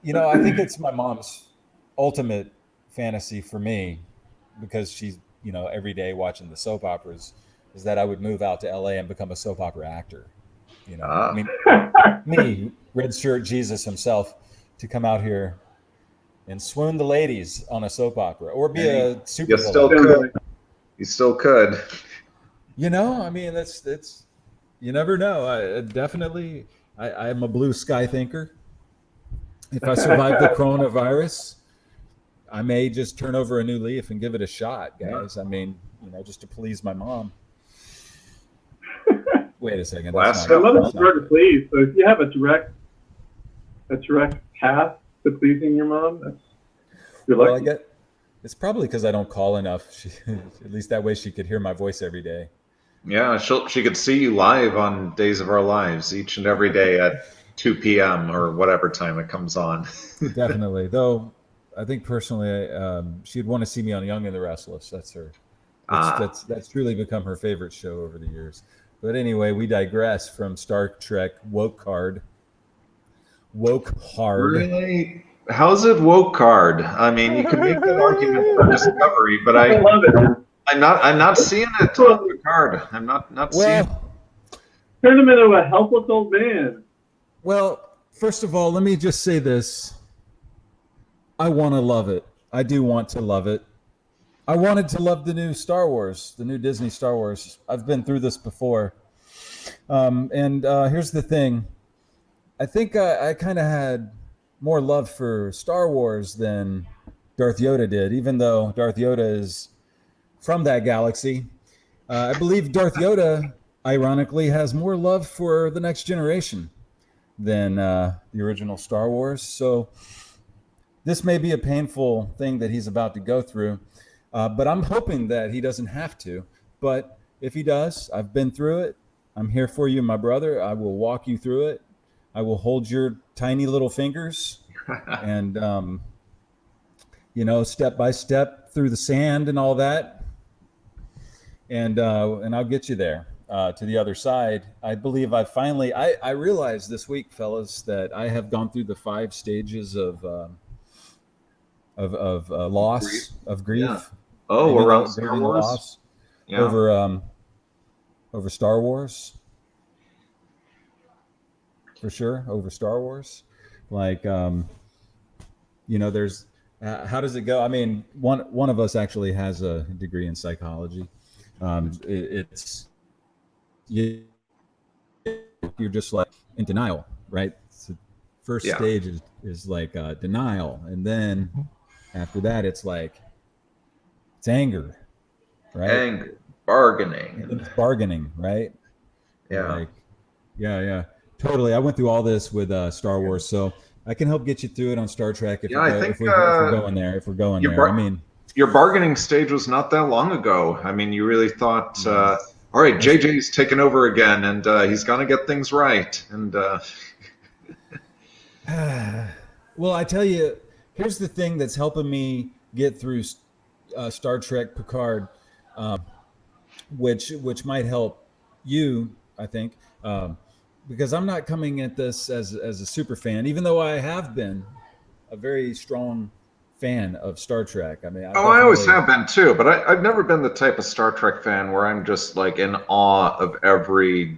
think it's my mom's ultimate fantasy for me, because she's every day watching the soap operas is that I would move out to LA and become a soap opera actor. You know, Ah. I mean, me, red shirt Jesus himself, to come out here and swoon the ladies on a soap opera, or be a super You still could. You still could. You know, I mean, that's you never know. I'm a blue sky thinker. If I survive the coronavirus, I may just turn over a new leaf and give it a shot, guys. I mean, you know, just to please my mom. Wait a second. I love the word please. So if you have a direct path to pleasing your mom, you're lucky. Well, I get it's probably because I don't call enough. At least that way she could hear my voice every day. Yeah, she could see you live on Days of Our Lives each and every day at 2 p.m. or whatever time it comes on. Definitely, though. I think personally, she'd want to see me on Young and the Restless. That's her. That's truly become her favorite show over the years. But anyway, we digress from Star Trek woke hard. Really? How's it woke hard? I mean, you can make that argument for Discovery, but I love it. I'm not seeing it on Picard. I'm not seeing it. Turn him into a helpless old man. Well, first of all, let me just say this. I want to love it. I do want to love it. I wanted to love the new Star Wars, the new Disney Star Wars. I've been through this before. And here's the thing. I think I kind of had more love for Star Wars than Darth Yoda did, even though Darth Yoda is from that galaxy. I believe Darth Yoda, ironically, has more love for the next generation than the original Star Wars. So this may be a painful thing that he's about to go through, but I'm hoping that he doesn't have to. But if he does, I've been through it. I'm here for you, my brother. I will walk you through it. I will hold your tiny little fingers and, step by step through the sand and all that. And I'll get you there to the other side. I believe I realized this week, fellas, that I have gone through the 5 stages of loss, of grief. Yeah. Oh, around Star Wars? Loss over Star Wars. For sure, over Star Wars. Like, there's, how does it go? I mean, one of us actually has a degree in psychology. You're just like in denial, right? So first stage is like denial. And then after that, it's anger, right? Anger, bargaining. It's bargaining, right? Yeah. Yeah. Totally. I went through all this with Star Wars, so I can help get you through it on Star Trek if we're going there. I mean, your bargaining stage was not that long ago. I mean, you really thought, all right, JJ's taken over again, and he's going to get things right. And well, I tell you, here's the thing that's helping me get through Star Trek Picard, which might help you, I think. Because I'm not coming at this as a super fan, even though I have been a very strong fan of Star Trek. I mean, I always have been too, but I've never been the type of Star Trek fan where I'm just like in awe of every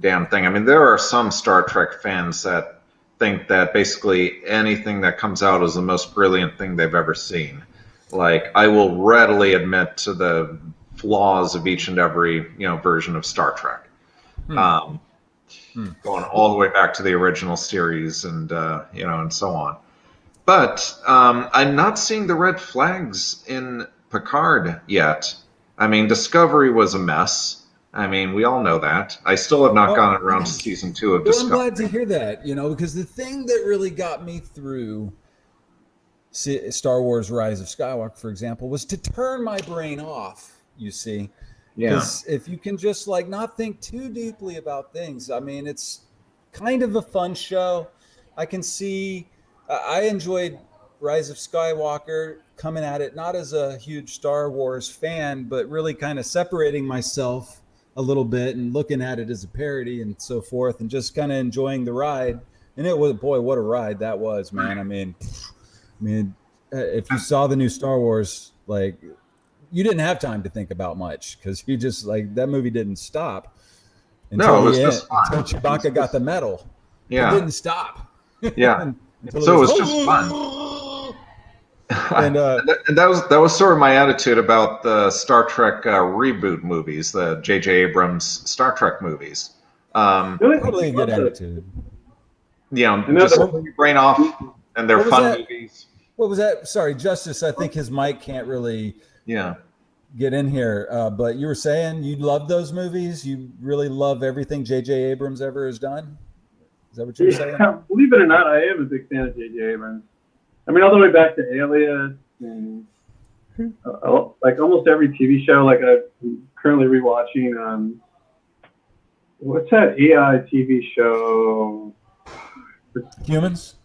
damn thing. I mean, there are some Star Trek fans that think that basically anything that comes out is the most brilliant thing they've ever seen. Like, I will readily admit to the flaws of each and every version of Star Trek. Going all the way back to the original series and and so on. But I'm not seeing the red flags in Picard yet. I mean, Discovery was a mess. I mean, we all know that. I still have not gotten around to season 2 of Discovery. I'm glad to hear that, because the thing that really got me through Star Wars Rise of Skywalker, for example, was to turn my brain off, you see. Because if you can just not think too deeply about things, I mean, it's kind of a fun show. I can see, I enjoyed Rise of Skywalker, coming at it not as a huge Star Wars fan, but really kind of separating myself a little bit and looking at it as a parody and so forth, and just kind of enjoying the ride. And it was, boy, what a ride that was, man. I mean, if you saw the new Star Wars, you didn't have time to think about much because you just like that movie didn't stop No, it was just fun. until Chewbacca got the medal. Yeah. It didn't stop. Yeah. So it was just fun. And that was sort of my attitude about the Star Trek reboot movies, the J.J. Abrams Star Trek movies. Probably a good attitude. You know, just put your brain off, and they're fun movies. What was that? Sorry, Justice. I think his mic can't really get in here. But you were saying you love those movies. You really love everything J.J. Abrams ever has done. Is that what you were saying? Believe it or not, I am a big fan of J.J. Abrams. I mean, all the way back to Alias and like almost every TV show. Like I'm currently rewatching. What's that AI TV show? Humans?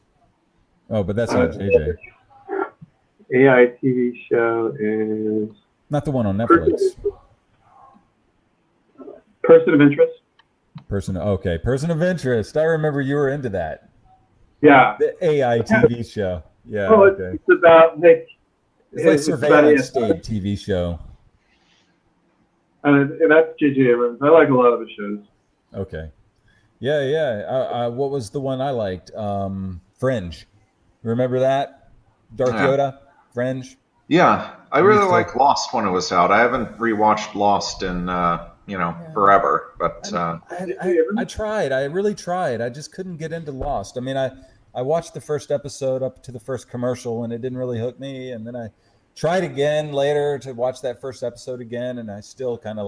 Oh, but that's not JJ. AI TV show is not the one on Netflix. Person of Interest. Person of Interest. I remember you were into that. Yeah. The AI TV show. Yeah. Oh, it's about like it's like surveillance state TV show. And that's J.J. Abrams. I like a lot of his shows. Okay. Yeah. What was the one I liked? Fringe. Remember that? Darth Yoda? Fringe? Yeah. I really liked Lost when it was out. I haven't rewatched Lost in forever. But I tried. I really tried. I just couldn't get into Lost. I mean, I watched the first episode up to the first commercial and it didn't really hook me. And then I tried again later to watch that first episode again. And I still kind of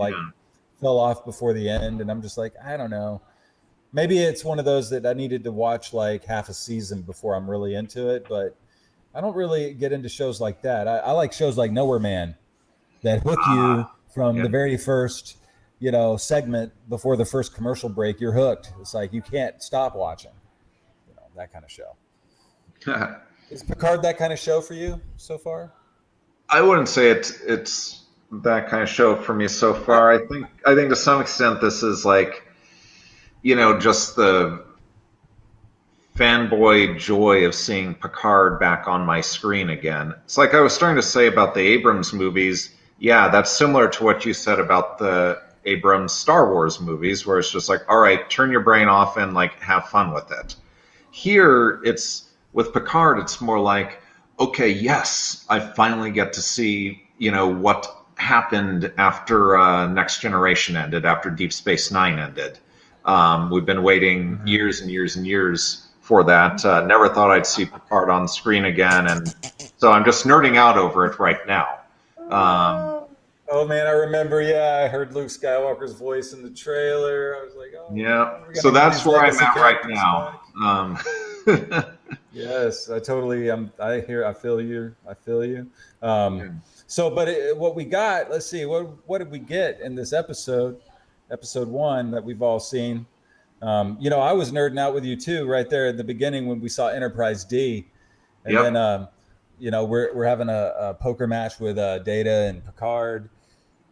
fell off before the end. And I'm just like, I don't know. Maybe it's one of those that I needed to watch like half a season before I'm really into it. But I don't really get into shows like that. I like shows like Nowhere Man that hook you from the very first, segment before the first commercial break. You're hooked. It's like you can't stop watching. That kind of show. Is Picard that kind of show for you so far? I wouldn't say it's that kind of show for me so far. I think to some extent this is like, just the fanboy joy of seeing Picard back on my screen again. It's like I was starting to say about the Abrams movies. Yeah, that's similar to what you said about the Abrams Star Wars movies, where it's just like, all right, turn your brain off and like have fun with it. Here, it's with Picard, it's more like, okay, yes, I finally get to see, what happened after Next Generation ended, after Deep Space Nine ended. We've been waiting years and years and years for that. Never thought I'd see Picard on screen again, and so I'm just nerding out over it right now. Oh man, I remember. Yeah, I heard Luke Skywalker's voice in the trailer. I was like, oh. Yeah, so that's where I'm at right now. Yes, I totally. I feel you. So, but what we got? Let's see. What did we get in this episode? Episode 1 that we've all seen. I was nerding out with you too, right there at the beginning when we saw Enterprise D, and then we're having a poker match with Data and Picard,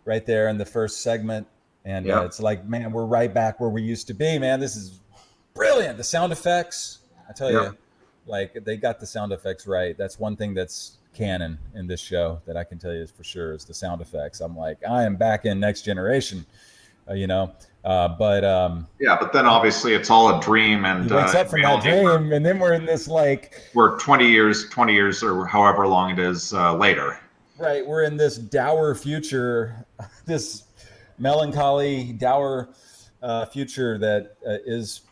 right there in the first segment, and it's like, man, we're right back where we used to be, man. This is brilliant. The sound effects, I tell you, like they got the sound effects right. That's one thing that's canon in this show that I can tell you is for sure is the sound effects. I'm like, I am back in Next Generation, but then obviously it's all a dream, and he wakes up from that dream, and then we're in this we're 20 years or however long it is later. Right, we're in this dour future, this melancholy, dour future that is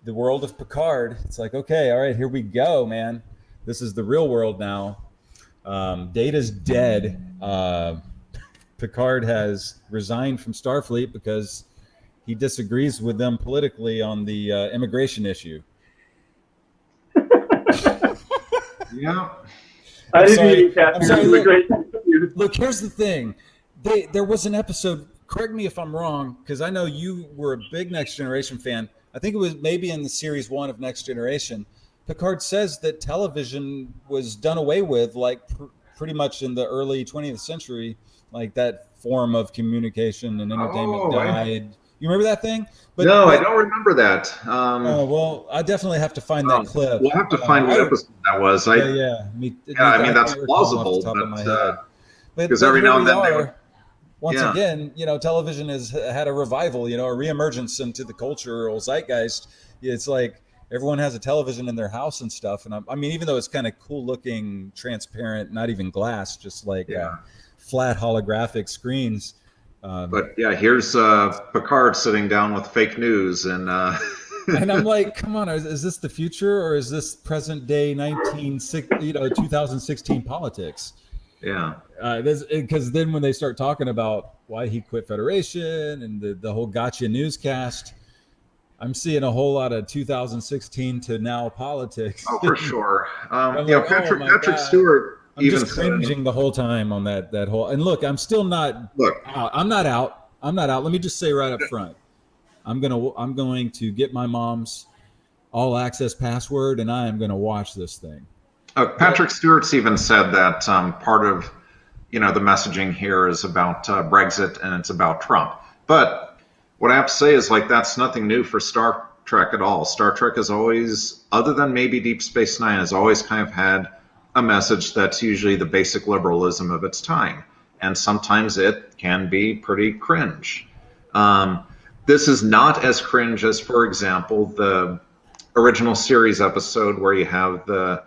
the world of Picard. It's like, okay, all right, here we go, man. This is the real world now. Data's dead. Picard has resigned from Starfleet because he disagrees with them politically on the immigration issue. Yeah. I'm sorry. Look, here's the thing. There was an episode, correct me if I'm wrong, because I know you were a big Next Generation fan. I think it was maybe in the series 1 of Next Generation. Picard says that television was done away with, like pretty much in the early 20th century, like that form of communication and entertainment died. You remember that thing? I don't remember that. Well, I definitely have to find that clip. We'll have to find what episode that was. I mean, that's plausible. Because every now and then they would. Once again, television has had a revival, a reemergence into the cultural zeitgeist. It's like everyone has a television in their house and stuff. And I mean, even though it's kind of cool looking, transparent, not even glass, just like flat holographic screens. But yeah, here's Picard sitting down with fake news and. And I'm like, come on, is this the future or is this present day 2016 politics? Yeah. Because then when they start talking about why he quit Federation and the whole gotcha newscast, I'm seeing a whole lot of 2016 to now politics. Oh, for sure. Like, Patrick Stewart. I'm just cringing the whole time on that whole. And look, I'm still not. Look, I'm not out. Let me just say right up front, I'm going to get my mom's all access password, and I am going to watch this thing. Patrick Stewart's even said that part of the messaging here is about Brexit and it's about Trump. But what I have to say is that's nothing new for Star Trek at all. Star Trek has always, other than maybe Deep Space Nine, has always kind of had a message that's usually the basic liberalism of its time. And sometimes it can be pretty cringe. This is not as cringe as, for example, the original series episode where you have the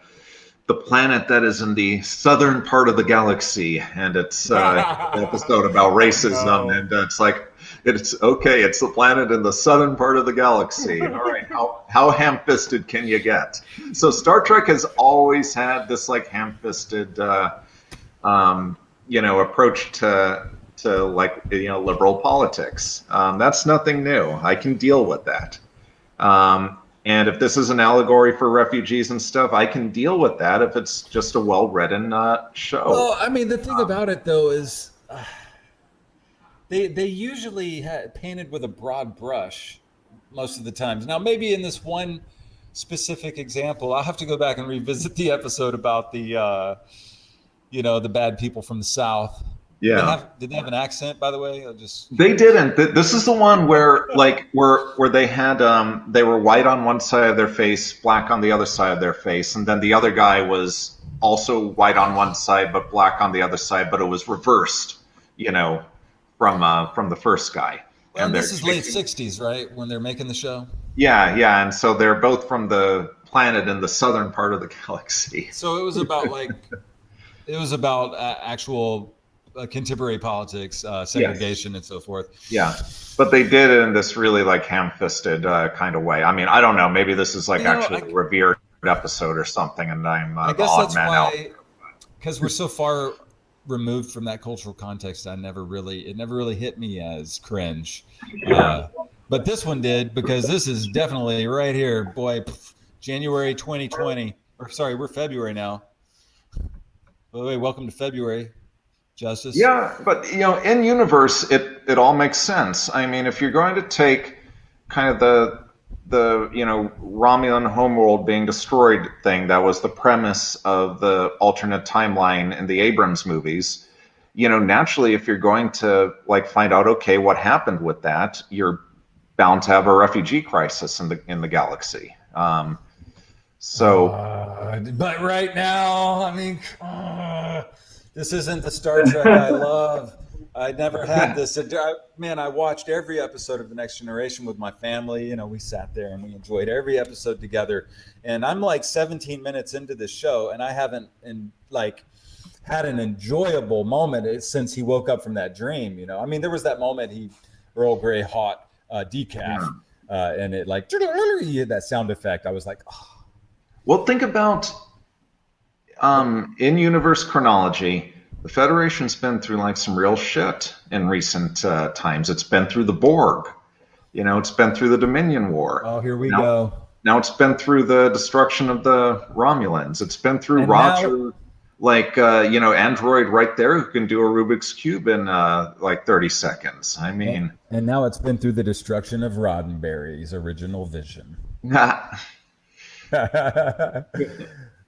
planet that is in the southern part of the galaxy, and it's an episode about racism, and it's like, it's okay, it's the planet in the southern part of the galaxy. All right, how ham-fisted can you get? So Star Trek has always had this ham-fisted, approach to liberal politics. That's nothing new. I can deal with that. And if this is an allegory for refugees and stuff, I can deal with that if it's just a well-written show. Well, I mean, the thing about it, though, is they usually painted with a broad brush most of the times. Now, maybe in this one specific example, I'll have to go back and revisit the episode about the bad people from the South. Yeah. Did they have an accent, by the way? They didn't. This is the one where where they had they were white on one side of their face, black on the other side of their face, and then the other guy was also white on one side but black on the other side, but it was reversed, from the first guy. Well, and this is late 60s, right? When they're making the show? Yeah, and so they're both from the planet in the southern part of the galaxy. So it was about actual contemporary politics, segregation, and so forth. Yeah, but they did it in this really ham-fisted kind of way. I mean, I don't know. Maybe this is actually a revered episode or something, and I'm I guess that's why, because we're so far removed from that cultural context, it never really hit me as cringe. But this one did, because this is definitely right here, boy. January 2020, or sorry, we're February now. By the way, welcome to February. Justice. Yeah, but in universe, it all makes sense. I mean, if you're going to take kind of the Romulan homeworld being destroyed thing, that was the premise of the alternate timeline in the Abrams movies. Naturally, if you're going to find out, okay, what happened with that, you're bound to have a refugee crisis in the galaxy. But right now, I mean. This isn't the Star Trek I love. I never had this. Man, I watched every episode of The Next Generation with my family. We sat there and we enjoyed every episode together. And I'm 17 minutes into this show, and I haven't had an enjoyable moment since he woke up from that dream. I mean, there was that moment Earl Grey hot decaf, and it you had that sound effect. I was like, oh. Well, think about. In universe chronology, the Federation's been through some real shit in recent times. It's been through the Borg, it's been through the Dominion War. Oh, here we go. Now it's been through the destruction of the Romulans. It's been through Roger, android right there who can do a Rubik's Cube in 30 seconds. I mean. And now it's been through the destruction of Roddenberry's original vision.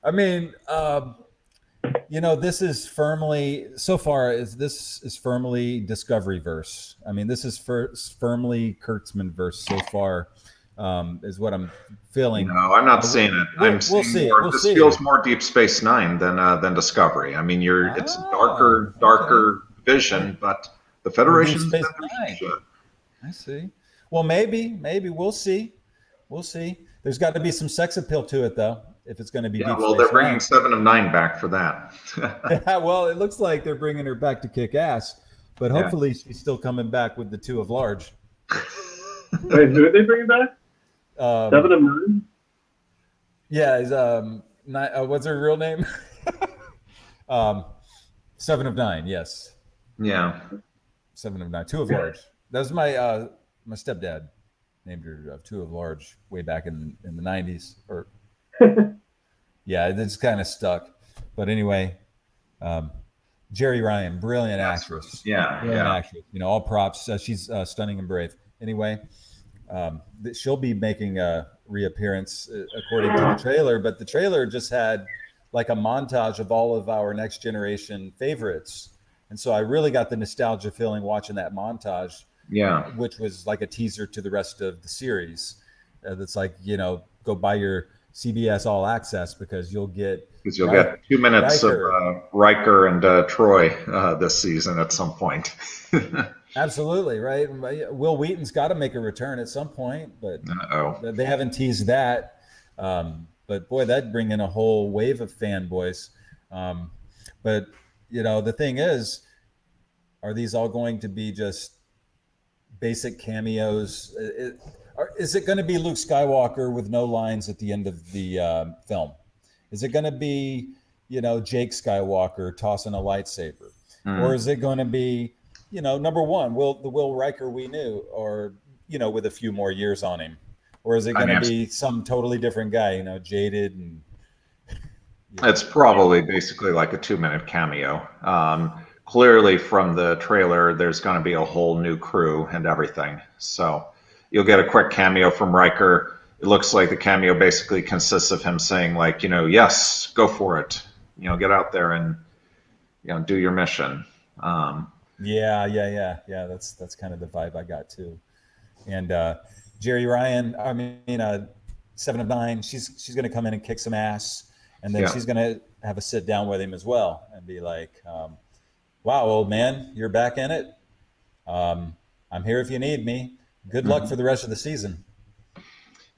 I mean, this is firmly Discovery verse. I mean, this is firmly Kurtzman verse so far. is what I'm feeling. No, I'm not seeing it. I'm We'll seeing see. more. We'll This see. feels more Deep Space Nine than Discovery. I mean, it's a darker vision, but the Or Deep Federation's Space been through some Nine. shit. I see. Well, maybe we'll see. We'll see. There's got to be some sex appeal to it, though, if it's going to be Yeah, Deep well, Space they're bringing Nine. 7 of 9 back for that. Yeah, well, it looks like they're bringing her back to kick ass, but Yeah. hopefully she's still coming back with the 2 of large. Wait, who are they bringing back? 7 of 9? Yeah, is what's her real name? 7 of 9. Yes, Yeah. 7 of 9. 2 of large. That was my my stepdad named her 2 of large way back in the 90s. Or yeah, it's kind of stuck. But anyway, Jerry Ryan, brilliant actress. Yeah, Brilliant yeah. actress. All props. She's stunning and brave. Anyway, she'll be making a reappearance according to the trailer, but the trailer just had like a montage of all of our Next Generation favorites. And so I really got the nostalgia feeling watching that montage, which was like a teaser to the rest of the series. That's like, go buy your CBS All Access because you'll get 2 minutes Riker. of Riker and Troy this season at some point. Absolutely, right? Will Wheaton's got to make a return at some point, but they haven't teased that. But boy, that'd bring in a whole wave of fanboys. But the thing is, are these all going to be just basic cameos? Is it going to be Luke Skywalker with no lines at the end of the film? Is it going to be, Jake Skywalker tossing a lightsaber? Or is it going to be, number one, the Will Riker we knew, or, with a few more years on him? Or is it going to be some totally different guy, jaded and... It's probably basically like a 2-minute cameo. Clearly from the trailer, there's going to be a whole new crew and everything. So you'll get a quick cameo from Riker. It looks like the cameo basically consists of him saying like, yes, go for it. Get out there and, do your mission. Yeah. That's kind of the vibe I got too. And Jerry Ryan, 7 of 9, she's going to come in and kick some ass. And then she's going to have a sit down with him as well and be like, wow, old man, you're back in it. I'm here if you need me. Good luck for the rest of the season.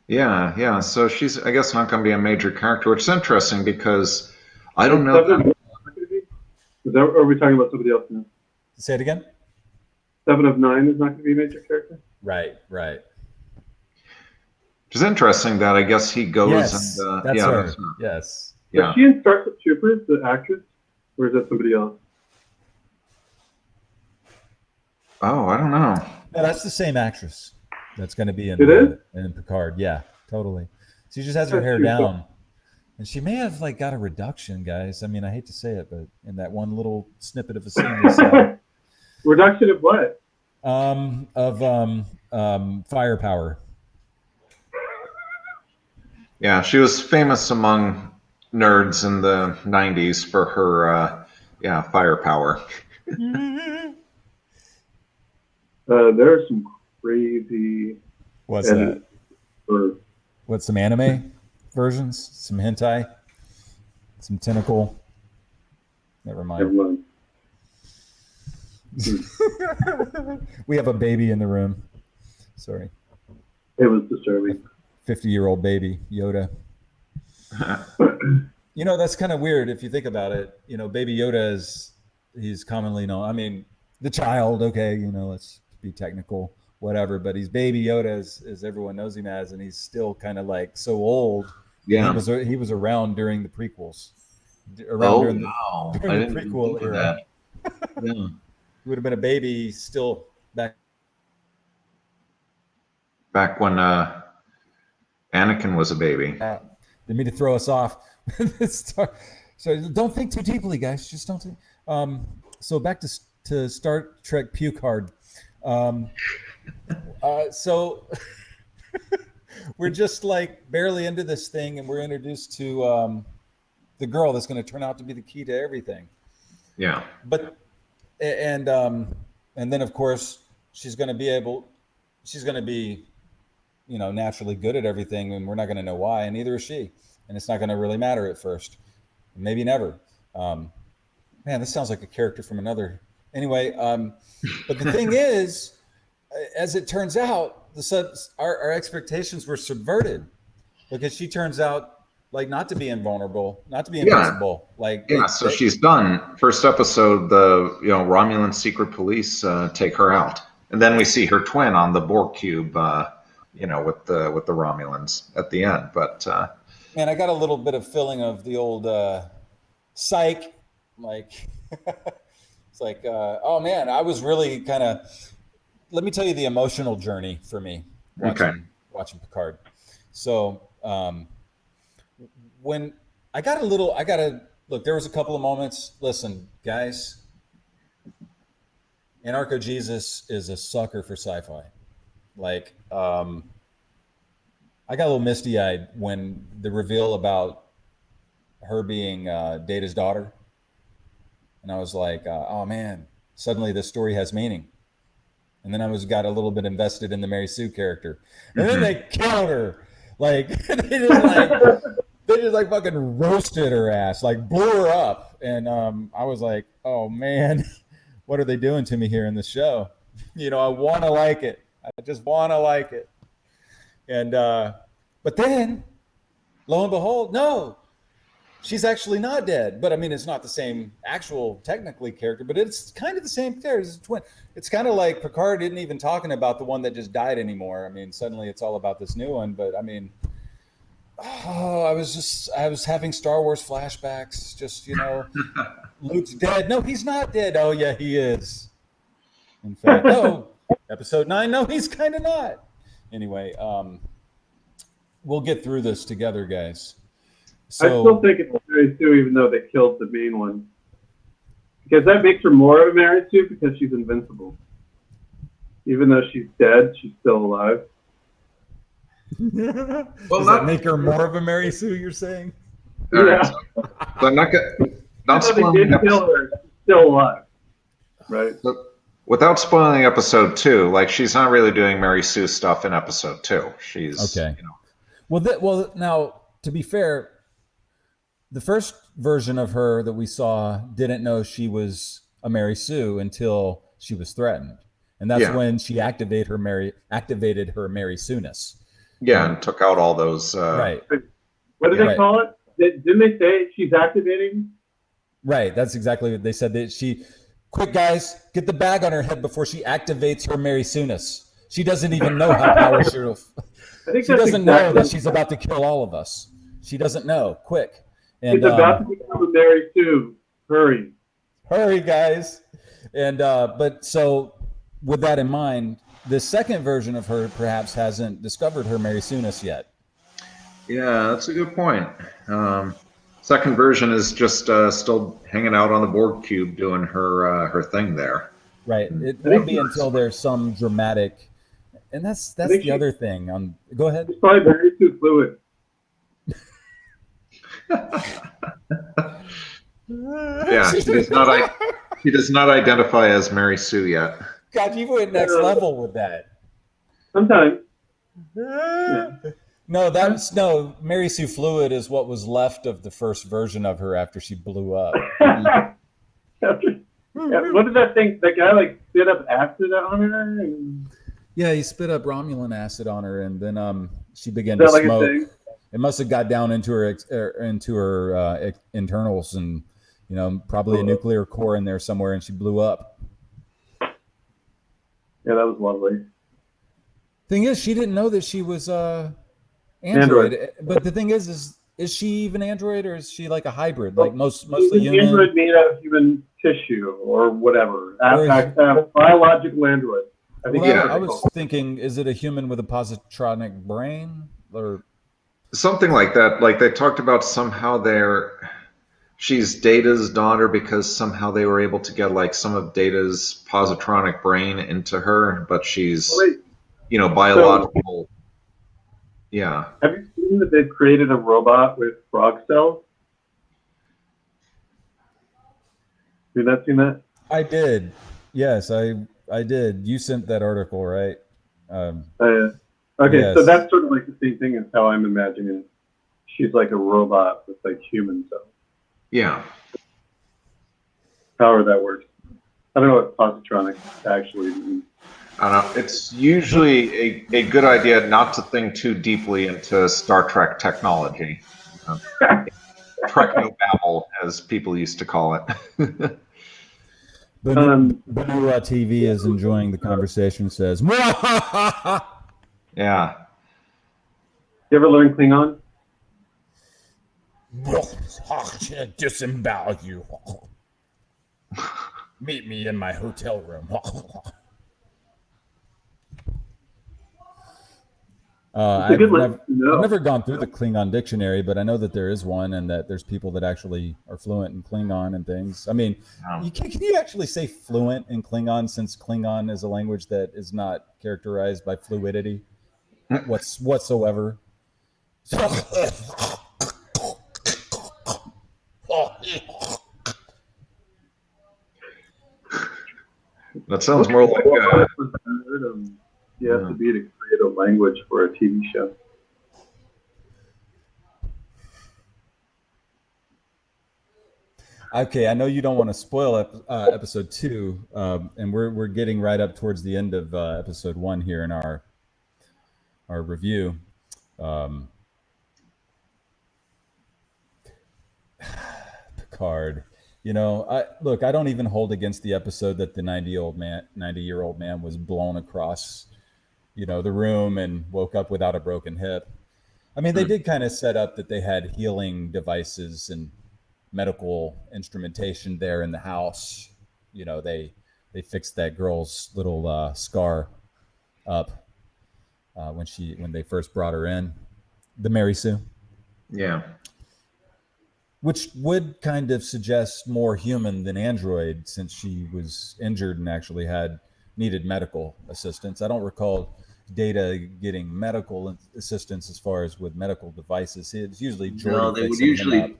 Yeah. So she's, I guess, not going to be a major character, which is interesting because I don't know. Are we talking about somebody else now? Say it again? 7 of 9 is not going to be a major character? Right. Which is interesting that I guess he goes yes, and... that's her. Yes. Is she in Starship Troopers, the actress? Or is that somebody else? Oh, I don't know. No, that's the same actress that's going to be in Picard. Yeah, totally. She just has her hair down. And she may have got a reduction, guys. I mean, I hate to say it, but in that one little snippet of a scene we saw. Reduction of what? Firepower. Yeah, she was famous among nerds in the 90s for her, firepower. There are some crazy... What's that? What, some anime versions? Some hentai? Some tentacle? Never mind. We have a baby in the room. Sorry. It was disturbing. 50-year-old baby, Yoda. That's kind of weird if you think about it. Baby Yoda he's commonly known. I mean, the child, okay, let's be technical, whatever, but he's Baby Yoda as everyone knows him as, and he's still kind of so old. Yeah. He was around during the prequels. During the prequel era. Yeah. He would have been a baby still back when Anakin was a baby. Didn't mean to throw us off. So don't think too deeply, guys. Just don't think. So back to Star Trek Picard. So we're just barely into this thing, and we're introduced to the girl that's going to turn out to be the key to everything. Yeah. But and then of course she's going to be naturally good at everything, and we're not going to know why, and neither is she, and it's not going to really matter at first, maybe never. Man, this sounds like a character from another. Anyway, but the thing is, as it turns out, our expectations were subverted, because she turns out like not to be invulnerable, not to be invincible. So she's done. First episode, the Romulan secret police take her out, and then we see her twin on the Borg cube, with the Romulans at the end. But man, I got a little bit of feeling of the old Psych, like it's like, oh man, I was really kind of. Let me tell you the emotional journey for me watching Picard. So when I gotta look, there was a couple of moments. Listen, guys, Anarcho Jesus is a sucker for sci-fi. Like, I got a little misty-eyed when the reveal about her being Data's daughter, and I was like, oh man, suddenly this story has meaning. And then I got a little bit invested in the Mary Sue character, and then they killed her. Like they just like fucking roasted her ass, like blew her up. And I was like, oh man, what are they doing to me here in this show? I want to like it. I just want to like it. And but then, lo and behold, no, she's actually not dead. But I mean, it's not the same actual technically character, but it's kind of the same character. It's a twin. It's kind of like Picard isn't even talking about the one that just died anymore. I mean, suddenly it's all about this new one. But I mean, I was having Star Wars flashbacks. Just Luke's dead. No, he's not dead. Oh yeah, he is. In fact, no. Episode 9. No, he's kind of not. Anyway, we'll get through this together, guys. So, I still think it's Mary Sue, even though they killed the main one, because that makes her more of a Mary Sue because she's invincible. Even though she's dead, she's still alive. Well, does that make her more of a Mary Sue? You're saying? All right, so I'm not spoiling. They did kill her. She's still alive, right? So, without spoiling episode 2, like she's not really doing Mary Sue stuff in episode 2. She's okay. Well, now to be fair, the first version of her that we saw didn't know she was a Mary Sue until she was threatened, and that's when she activated her Mary Sue-ness. Yeah, and took out all those. Right. What did they call it? Didn't they say she's activating? Right. That's exactly what they said. That she. Quick, guys, get the bag on her head before she activates her Mary Sue-ness. She doesn't even know how powerful she doesn't know that she's about to kill all of us. She doesn't know. Quick. And, she's about to become a Mary Sue. Hurry. Hurry, guys. And but so with that in mind, the second version of her perhaps hasn't discovered her Mary Sue-ness yet. Yeah, that's a good point. Second version is just still hanging out on the Borg cube doing her thing there. Right. It won't be until there's some dramatic, and that's the other thing. Go ahead. It's probably Mary Sue fluid. Yeah, she does not identify as Mary Sue yet. God, you went next level with that. Sometimes. Yeah. No, Mary Sue fluid is what was left of the first version of her after she blew up. Yeah, what did that thing? That guy like spit up acid on her? Yeah, he spit up Romulan acid on her, and then she began to smoke. It must have got down into her internals, and probably a nuclear core in there somewhere, and she blew up. Yeah, that was lovely. Thing is, she didn't know that she was android. But the thing is she even android, or is she like a hybrid, like mostly human? Android made out of human tissue or whatever, biological android. I was thinking, is it a human with a positronic brain or something like that? Like they talked about somehow she's Data's daughter because somehow they were able to get like some of Data's positronic brain into her, but she's biological. Yeah. Have you seen that they've created a robot with frog cells? Have you not seen that? I did. Yes, I did. You sent that article, right? I Okay, Yes. so that's sort of like the same thing as how I'm imagining. She's like a robot with like human cells. Yeah. However that works. I don't know what positronic actually means. I don't know. It's usually a good idea not to think too deeply into Star Trek technology. Technobabble, as people used to call it. Banura TV is enjoying the conversation. Says, Yeah. You ever learn Klingon? disembowel you. Meet me in my hotel room. I've never gone through the Klingon dictionary, but I know that there is one, and that there's people that actually are fluent in Klingon and things. I mean, can you actually say fluent in Klingon, since Klingon is a language that is not characterized by fluidity whatsoever? That sounds more like you have to be to create a language for a TV show. Okay, I know you don't want to spoil episode 2, and we're getting right up towards the end of episode 1 here in our review. Picard. You know, I don't even hold against the episode that the 90-year-old man was blown across, the room and woke up without a broken hip. I mean, they did kind of set up that they had healing devices and medical instrumentation there in the house. They fixed that girl's little scar up when they first brought her in, the Mary Sue. Yeah. Which would kind of suggest more human than android, since she was injured and actually needed medical assistance. I don't recall Data getting medical assistance as far as with medical devices. It's usually Geordi. No, they would usually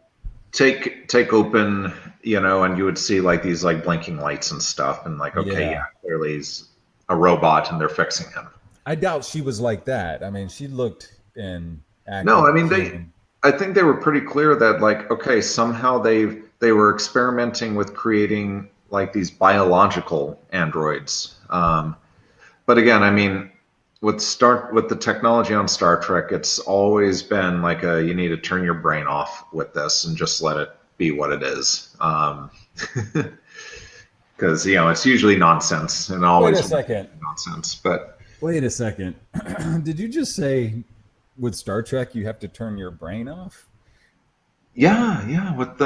take open, and you would see like these like blinking lights and stuff, and like, okay, yeah, clearly he's a robot and they're fixing him. I doubt she was like that. I mean, she looked and acted. No, I mean I think they were pretty clear that like, okay, somehow they were experimenting with creating like these biological androids. But again, I mean, with the technology on Star Trek, it's always been like you need to turn your brain off with this and just let it be what it is. Because it's usually nonsense and always nonsense. But wait a second, did you just say with Star Trek you have to turn your brain off? Yeah. With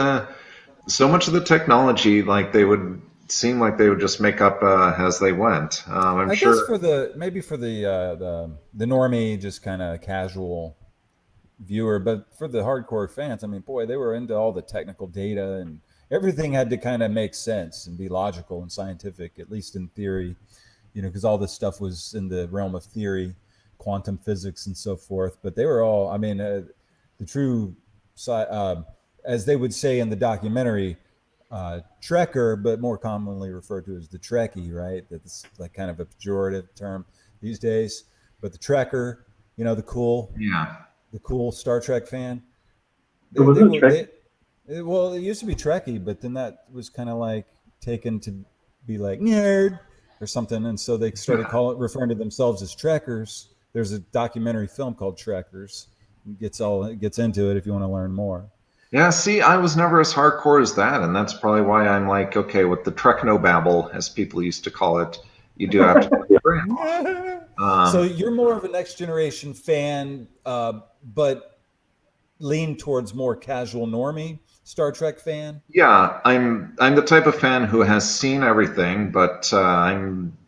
so much of the technology, like they would seem like they would just make up as they went. I guess for the normie, just kind of casual viewer, but for the hardcore fans, I mean, boy, they were into all the technical data, and everything had to kind of make sense and be logical and scientific, at least in theory, because all this stuff was in the realm of theory, quantum physics and so forth. But they were all, I mean, the true, as they would say in the documentary, Trekker, but more commonly referred to as the Trekkie, right? That's like kind of a pejorative term these days. But the Trekker, the cool Star Trek fan. Well, it used to be Trekkie, but then that was kind of like taken to be like nerd or something, and so they started referring to themselves as Trekkers. There's a documentary film called Trekkers. It gets into it if you want to learn more. Yeah, see, I was never as hardcore as that, and that's probably why I'm like, okay, with the Technobabble, as people used to call it, you do have to. So you're more of a Next Generation fan, but lean towards more casual normie Star Trek fan? Yeah, I'm the type of fan who has seen everything, but I'm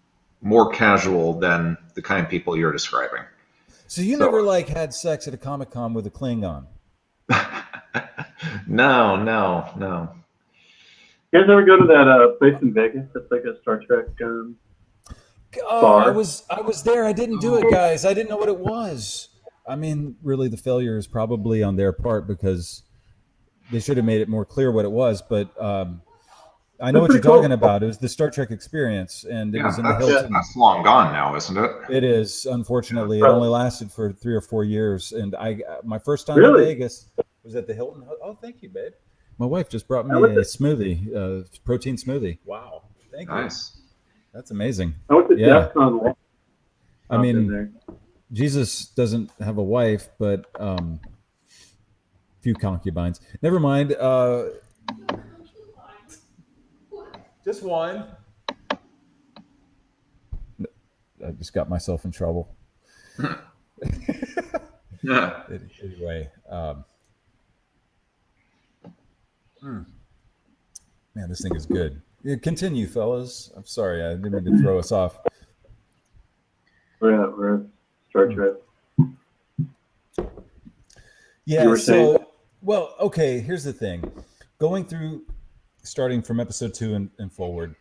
more casual than the kind of people you're describing. So you never had sex at a Comic-Con with a Klingon? No. You guys ever go to that place in Vegas that's like a Star Trek bar? I was there. I didn't do it, guys. I didn't know what it was. I mean, really, the failure is probably on their part, because they should have made it more clear what it was. But I know That's what you're pretty cool. talking about. It was the Star Trek experience, and it was in the Hilton. That's long gone now, isn't it? It is, unfortunately. It only lasted for 3 or 4 years, and my first time in Really? Vegas was at the Hilton. Oh, thank you, babe. My wife just brought me a smoothie, protein smoothie. Wow, thank you. Nice. That's amazing. I went to Yeah. DEFCON. I mean, Jesus doesn't have a wife, but few concubines. Never mind. Just one. I just got myself in trouble. Yeah. Anyway, man, this thing is good. Yeah, continue, fellas. I'm sorry, I didn't mean to throw us off. We're Star Trek. Yeah. So, well, okay. Here's the thing. Going through, starting from episode 2 and forward,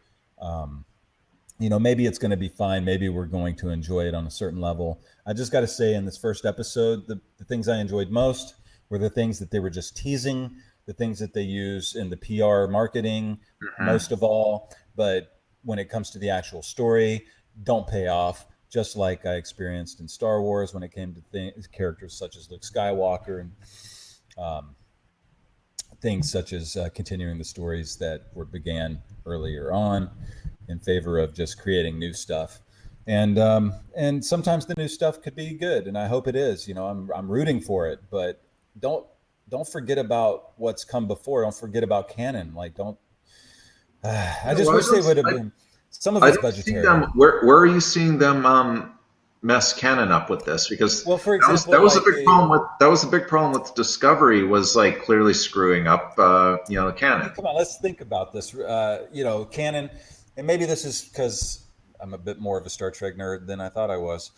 maybe it's going to be fine. Maybe we're going to enjoy it on a certain level. I just got to say, in this first episode, the things I enjoyed most were the things that they were just teasing, the things that they use in the PR marketing, most of all. But when it comes to the actual story, don't pay off. Just like I experienced in Star Wars when it came to characters such as Luke Skywalker and things such as continuing the stories that began earlier on in favor of just creating new stuff. And sometimes the new stuff could be good, and I hope it is. I'm rooting for it, but don't forget about what's come before. Don't forget about canon. Like, don't. I just wish they would have been. Some of it's budgetary. Where are you seeing them mess canon up with this? Because well, for example, that was a big problem with Discovery, was like clearly screwing up canon. Come on, let's think about this. Canon, and maybe this is because I'm a bit more of a Star Trek nerd than I thought I was.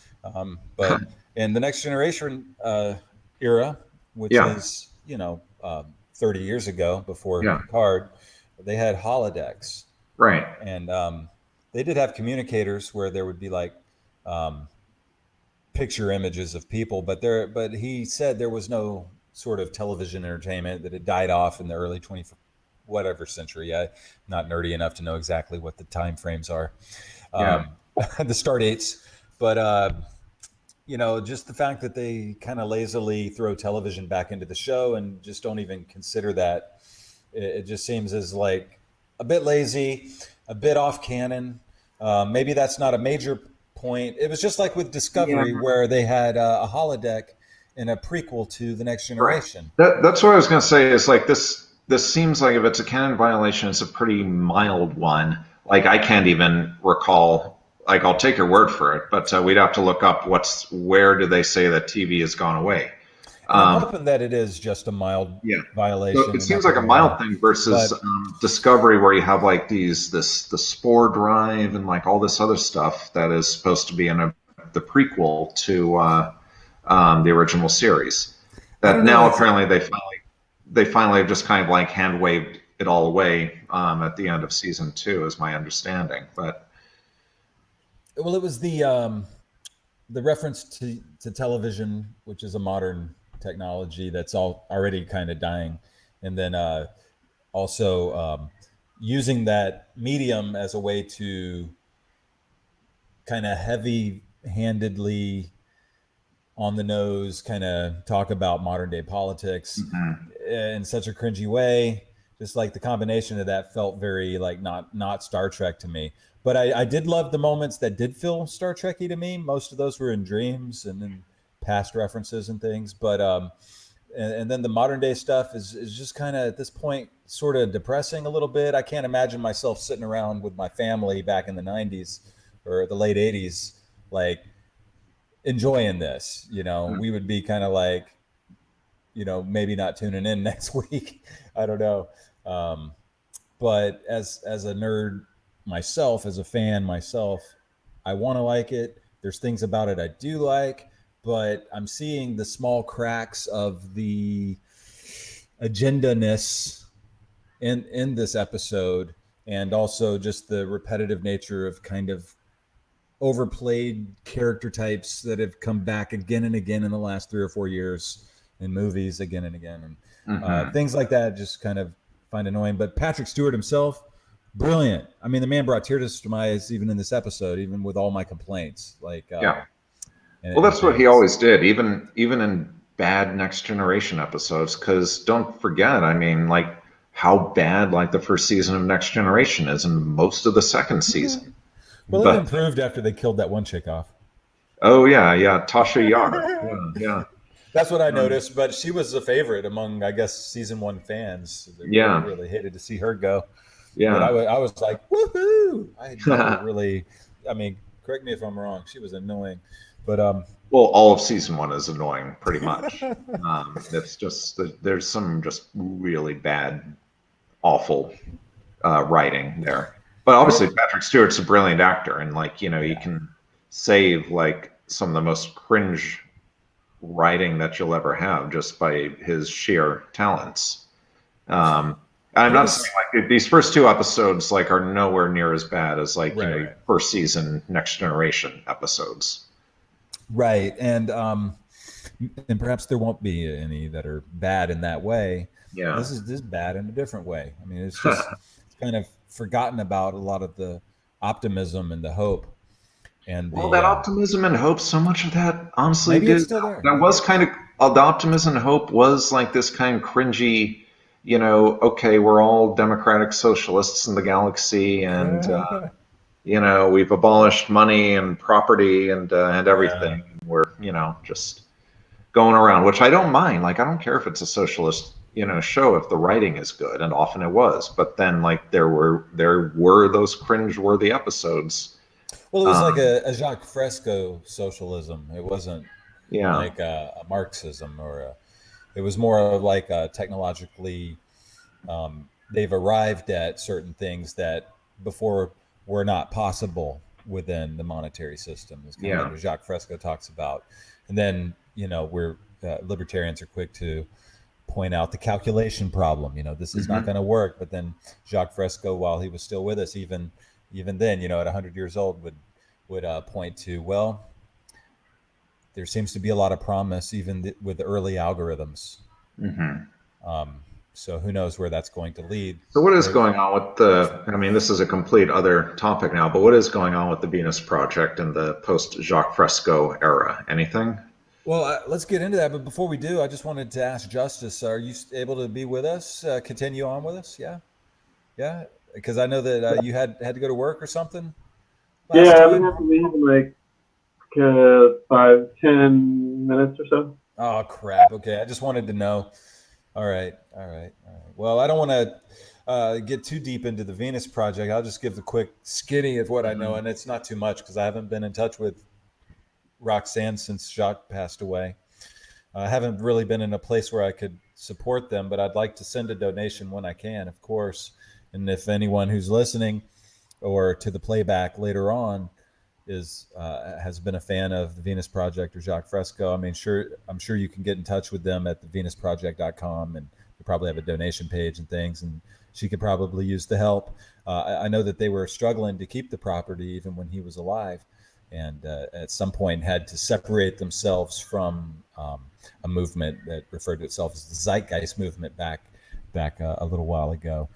But in the Next Generation era, which is 30 years ago before Picard, they had holodecks, right? And they did have communicators where there would be like picture images of people, but he said there was no sort of television entertainment, that it died off in the early 20th whatever century. I'm not nerdy enough to know exactly what the time frames are, the start dates, but just the fact that they kind of lazily throw television back into the show and just don't even consider that, it just seems as like a bit lazy, a bit off canon. Maybe that's not a major point. It was just like with Discovery, where they had a holodeck in a prequel to The Next Generation. Right. That's what I was going to say, is like this seems like, if it's a canon violation, it's a pretty mild one. Like, I can't even recall, like, I'll take your word for it, but we'd have to look up where do they say that TV has gone away. I'm hoping that it is just a mild violation. So it seems like a mild thing versus Discovery, where you have like the spore drive and like all this other stuff that is supposed to be in the prequel to the original series. That now apparently they finally have just kind of like hand waved it all away at the end of season 2, is my understanding. But well, it was the reference to television, which is a modern technology that's already kind of dying, and then also using that medium as a way to kind of heavy-handedly, on the nose, kind of talk about modern day politics in such a cringy way. Just like the combination of that felt very like not Star Trek to me. But I did love the moments that did feel Star Trek-y to me. Most of those were in dreams and in past references and things. But and then the modern day stuff is just kind of, at this point, sort of depressing a little bit. I can't imagine myself sitting around with my family back in the 90s or the late 80s, like, enjoying this. We would be kind of like, maybe not tuning in next week. I don't know. But as a nerd myself, as a fan myself, I want to like it. There's things about it I do like, but I'm seeing the small cracks of the agenda-ness in this episode, and also just the repetitive nature of kind of overplayed character types that have come back again and again in the last 3 or 4 years in movies again and again. And things like that just kind of find annoying. But Patrick Stewart himself, brilliant. I mean, the man brought tears to my eyes even in this episode, even with all my complaints. Like, Yeah. and, Well, that's and what he always did, even in bad Next Generation episodes. Because don't forget, I mean, like how bad like the first season of Next Generation is, and most of the second season. Well, But it improved after they killed that one chick off. oh yeah, Tasha Yar. Yeah. That's what I noticed, but she was a favorite among, I guess, season 1 fans. They Yeah. really hated to see her go. Yeah. But I was like, woohoo! I had never really, I mean, correct me if I'm wrong. She was annoying, but well, all of season 1 is annoying, pretty much. It's just there's some just really bad, awful writing there. But obviously, Patrick Stewart's a brilliant actor, and like you can save like some of the most cringe writing that you'll ever have just by his sheer talents. I'm not saying like these first 2 episodes like are nowhere near as bad as like first season Next Generation episodes. Right, and perhaps there won't be any that are bad in that way. Yeah, this is bad in a different way. I mean, it's just it's kind of forgotten about a lot of the optimism and the hope. And that optimism and hope, so much of that honestly maybe it's still there. That was kind of the optimism and hope was like this kind of cringy, okay, we're all democratic socialists in the galaxy, and we've abolished money and property and everything. We're just going around, which I don't mind. Like I don't care if it's a socialist show if the writing is good, and often it was. But then like there were those cringe-worthy episodes. Well, it was like a Jacques Fresco socialism. It wasn't like a Marxism it was more of like a technologically, they've arrived at certain things that before were not possible within the monetary system. It's kind of what Jacques Fresco talks about. And then, we're libertarians are quick to point out the calculation problem. This is not going to work. But then Jacques Fresco, while he was still with us, even then, at 100 years old, would point to, well, there seems to be a lot of promise even with the early algorithms. So who knows where that's going to lead. So what is going on with this is a complete other topic now, but what is going on with the Venus Project in the post-Jacques Fresco era? Anything? Well, let's get into that. But before we do, I just wanted to ask Justice, are you able to be with us, continue on with us? Yeah? Yeah? Because I know that you had to go to work or something. I'm going to have to leave in like 5-10 minutes or so. Oh, crap. Okay. I just wanted to know. All right. Well, I don't want to get too deep into the Venus Project. I'll just give the quick skinny of what I know. And it's not too much because I haven't been in touch with Roxanne since Jacques passed away. I haven't really been in a place where I could support them, but I'd like to send a donation when I can, of course. And if anyone who's listening or to the playback later on has been a fan of the Venus Project or Jacques Fresco, I'm sure you can get in touch with them at thevenusproject.com, and they probably have a donation page and things, and she could probably use the help. I know that they were struggling to keep the property even when he was alive, and at some point had to separate themselves from a movement that referred to itself as the Zeitgeist movement back a little while ago.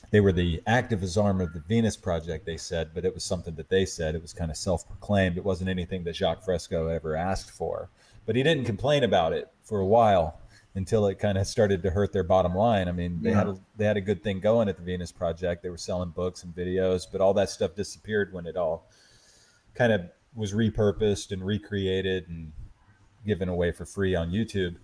They were the activist arm of the Venus Project, they said, but it was something that they said. It was kind of self-proclaimed. It wasn't anything that Jacques Fresco ever asked for. But he didn't complain about it for a while until it kind of started to hurt their bottom line. I mean, they had a good thing going at the Venus Project. They were selling books and videos, but all that stuff disappeared when it all kind of was repurposed and recreated and given away for free on YouTube.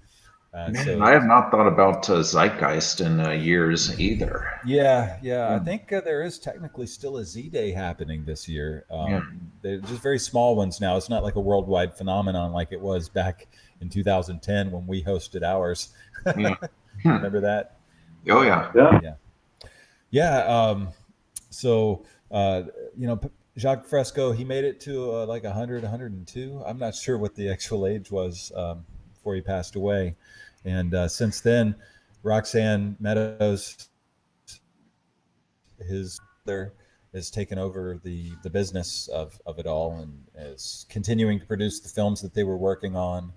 So I have not thought about Zeitgeist in years either. Yeah. I think there is technically still a Z-Day happening this year. They're just very small ones now. It's not like a worldwide phenomenon like it was back in 2010 when we hosted ours. Remember that? Oh, yeah. So, Jacques Fresco, he made it to like 100, 102. I'm not sure what the actual age was before he passed away. And since then, Roxanne Meadows, his mother, has taken over the business of it all and is continuing to produce the films that they were working on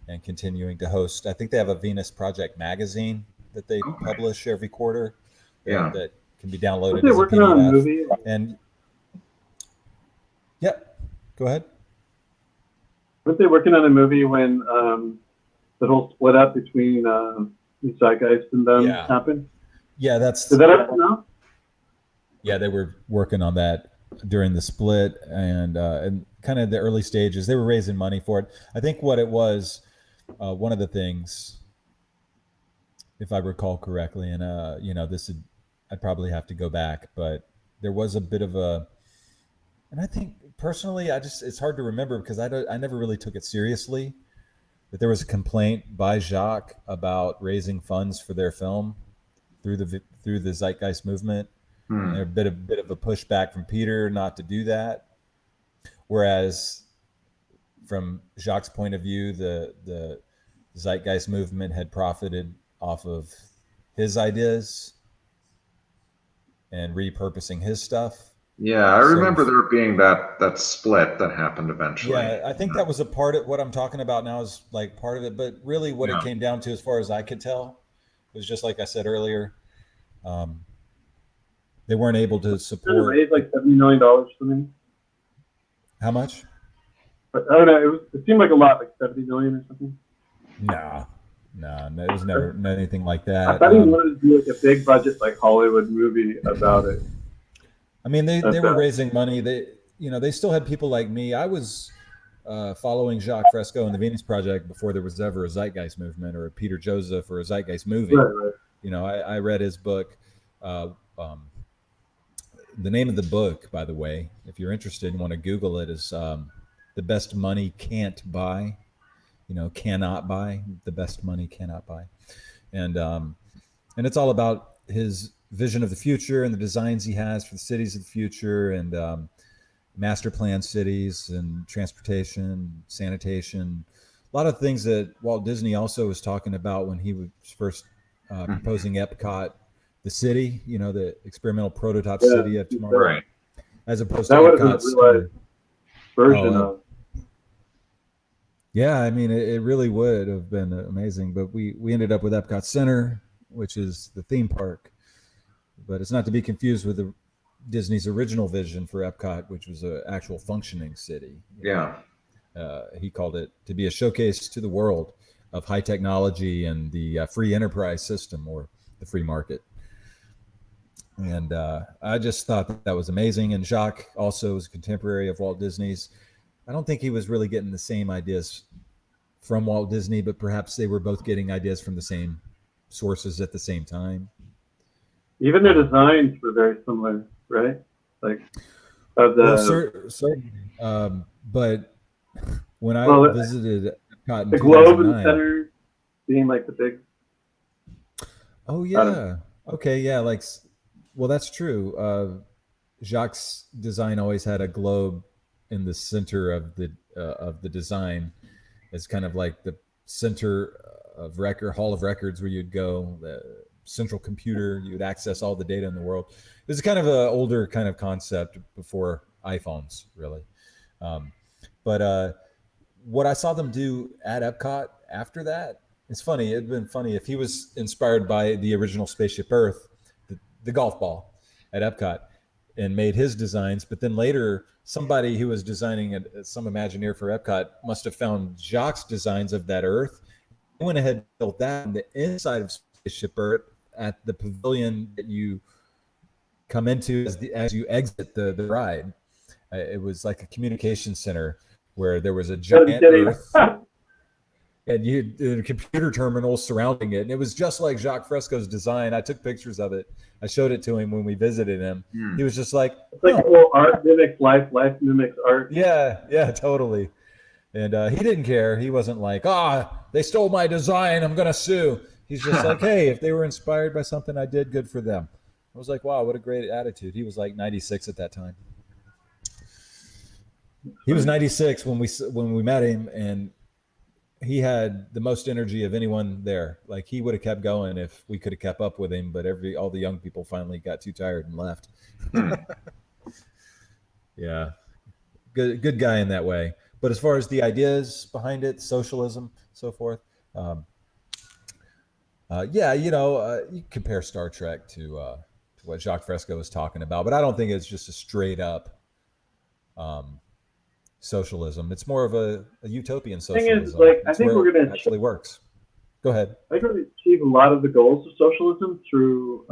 and continuing to host. I think they have a Venus Project magazine that they publish every quarter that can be downloaded Aren't they as a working on a PDF. movie? And yep, go ahead. Weren't they working on a movie when the whole split up between the Zeitgeist and them happened? Yeah, that's. Did that happen now? Yeah, they were working on that during the split and kind of the early stages. They were raising money for it. I think what it was, one of the things, if I recall correctly, and I'd probably have to go back, but there was a bit of a, and I think personally, it's hard to remember because I never really took it seriously. But there was a complaint by Jacques about raising funds for their film through the Zeitgeist movement. And a bit of a pushback from Peter not to do that. Whereas from Jacques' point of view, the Zeitgeist movement had profited off of his ideas and repurposing his stuff. Yeah, I remember there being that split that happened eventually. Yeah, I think that was a part of what I'm talking about now is like part of it. But really what it came down to, as far as I could tell, was just like I said earlier, they weren't able to support. It raised like $70 million or something. How much? But I don't know. It seemed like a lot, like 70 million or something. No, it was never anything like that. I thought he wanted to do like a big budget, like Hollywood movie about it. I mean, they were raising money. They still had people like me. I was following Jacques Fresco and the Venus Project before there was ever a Zeitgeist movement or a Peter Joseph or a Zeitgeist movie. Right. I read his book. The name of the book, by the way, if you're interested and want to Google it, is The Best Money Can't Buy. Cannot buy. The best money cannot buy. And it's all about his vision of the future and the designs he has for the cities of the future and master plan cities and transportation, sanitation, a lot of things that Walt Disney also was talking about when he was first proposing Epcot, the city, the experimental prototype city of tomorrow, right. as opposed to Epcot version of. Yeah, I mean, it really would have been amazing, but we ended up with Epcot Center, which is the theme park, but it's not to be confused with Disney's original vision for Epcot, which was an actual functioning city. Yeah. He called it to be a showcase to the world of high technology and the free enterprise system or the free market. And I just thought that was amazing. And Jacques also was a contemporary of Walt Disney's. I don't think he was really getting the same ideas from Walt Disney, but perhaps they were both getting ideas from the same sources at the same time. Even their designs were very similar, right? Like certainly. But when I visited Epcot in the globe in the 2009, center being like the big. Oh yeah. Okay. Yeah. Well, that's true. Jacques' design always had a globe in the center of the design as kind of like the center of hall of records where you'd go, the central computer, you would access all the data in the world. It was kind of an older kind of concept before iPhones, really. But what I saw them do at Epcot after that, it's funny. It'd been funny if he was inspired by the original Spaceship Earth, the golf ball at Epcot, and made his designs. But then later, somebody who was designing some Imagineer for Epcot must have found Jacques' designs of that Earth. He went ahead and built that on the inside of Spaceship Earth at the pavilion that you come into as you exit the ride. It was like a communication center where there was a giant Earth and the computer terminals surrounding it. And it was just like Jacques Fresco's design. I took pictures of it. I showed it to him when we visited him. He was just like, it's like well, art mimics life mimics art. Yeah, totally. And he didn't care. He wasn't like, they stole my design, I'm going to sue. He's just like, hey, if they were inspired by something I did, good for them. I was like, wow, what a great attitude. He was like 96 at that time. He was 96 when we met him, and he had the most energy of anyone there. Like, he would have kept going if we could have kept up with him, but all the young people finally got too tired and left. Yeah. Good guy in that way. But as far as the ideas behind it, socialism, so forth, you compare Star Trek to what Jacques Fresco was talking about. But I don't think it's just a straight up socialism. It's more of a utopian socialism. Thing is, like, I think we're going to actually works. Go ahead. I think we're going to achieve a lot of the goals of socialism through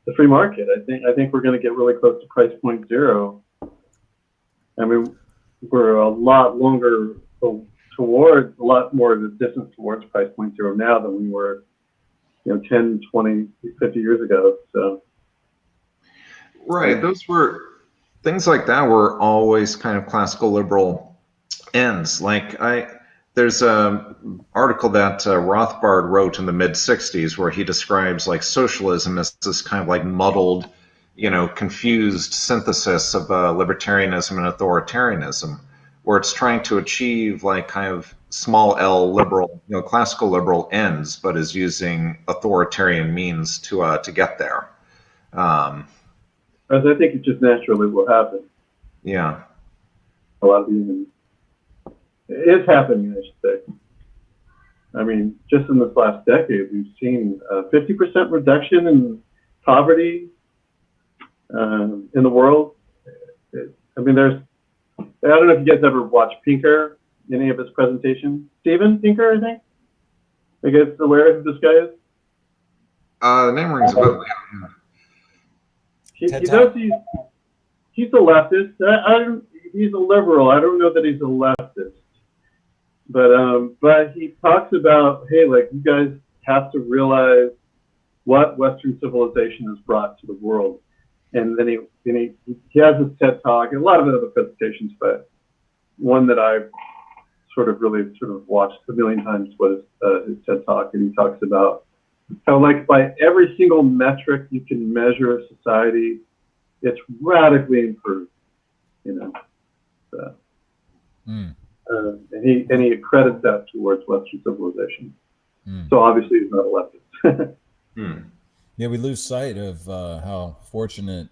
the free market. I think we're going to get really close to price point zero. I mean, we're a lot longer towards, a lot more of the distance towards price point zero now than we were, 10, 20, 50 years ago. So, right. Those were things like that were always kind of classical liberal ends. Like there's an article that Rothbard wrote in the mid 60s where he describes like socialism as this kind of like muddled, confused synthesis of libertarianism and authoritarianism, where it's trying to achieve like kind of small L liberal, classical liberal ends, but is using authoritarian means to get there. As I think it just naturally will happen. Yeah. A lot of the it is happening, I should say. I mean, just in this last decade, we've seen a 50% reduction in poverty in the world. I mean, I don't know if you guys ever watched Pinker, any of his presentations. Steven Pinker, I think? Are you guys aware of who this guy is? The name rings a bell. He's a leftist. He's a liberal. I don't know that he's a leftist. But he talks about, hey, like, you guys have to realize what Western civilization has brought to the world. And then he has this TED Talk and a lot of other presentations, but one that I've really watched a million times was his TED Talk, and he talks about how, like, by every single metric you can measure a society, it's radically improved, So. And he accredits that towards Western civilization. So obviously he's not a leftist. Yeah, we lose sight of how fortunate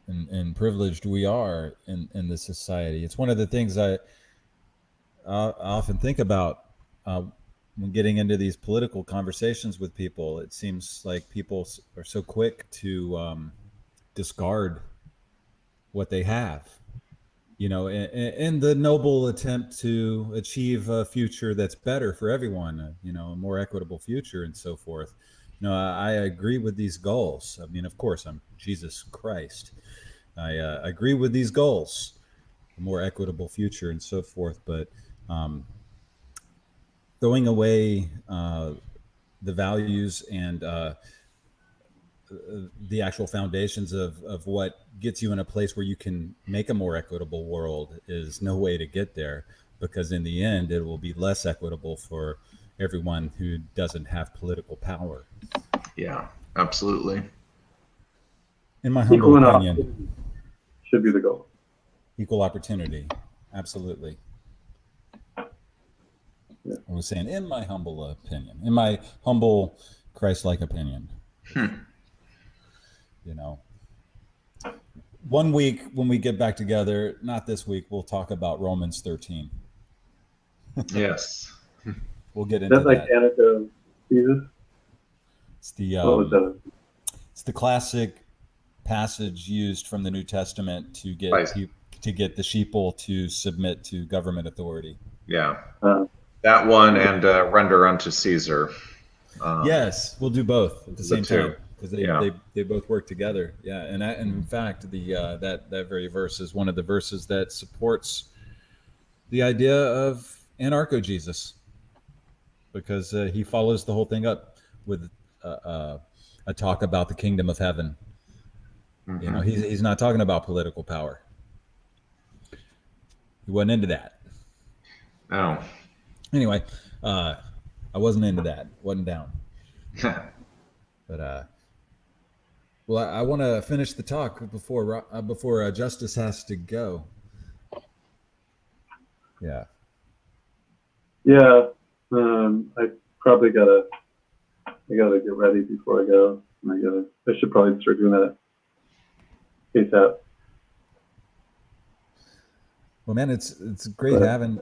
and privileged we are in this society. It's one of the things I often think about when getting into these political conversations with people. It seems like people are so quick to discard what they have, in the noble attempt to achieve a future that's better for everyone, a more equitable future and so forth. I agree with these goals. I mean, of course, I'm Jesus Christ. I agree with these goals, a more equitable future and so forth. But throwing away the values and the actual foundations of what gets you in a place where you can make a more equitable world is no way to get there, because in the end, it will be less equitable for everyone who doesn't have political power. Yeah, absolutely. In my humble opinion, should be the goal. Equal opportunity, absolutely. Yeah. I was saying, in my humble opinion, in my humble Christ-like opinion. 1 week when we get back together, not this week, we'll talk about Romans 13. Yes. We'll get into that. That's like anecdote Jesus? It's the what was that? It's the classic passage used from the New Testament to get the sheeple to submit to government authority. Yeah. That one and render unto Caesar. Yes, we'll do both at the same time, because they both work together. Yeah, and in fact, that very verse is one of the verses that supports the idea of anarcho-Jesus, because he follows the whole thing up with a talk about the kingdom of heaven. Mm-hmm. He's not talking about political power. He wasn't into that. Oh. Anyway, I wasn't into that. Wasn't down. But well, I want to finish the talk before Justice has to go. Yeah. Yeah. I probably gotta get ready before I go. I should probably start doing that ASAP. Well, man, it's great having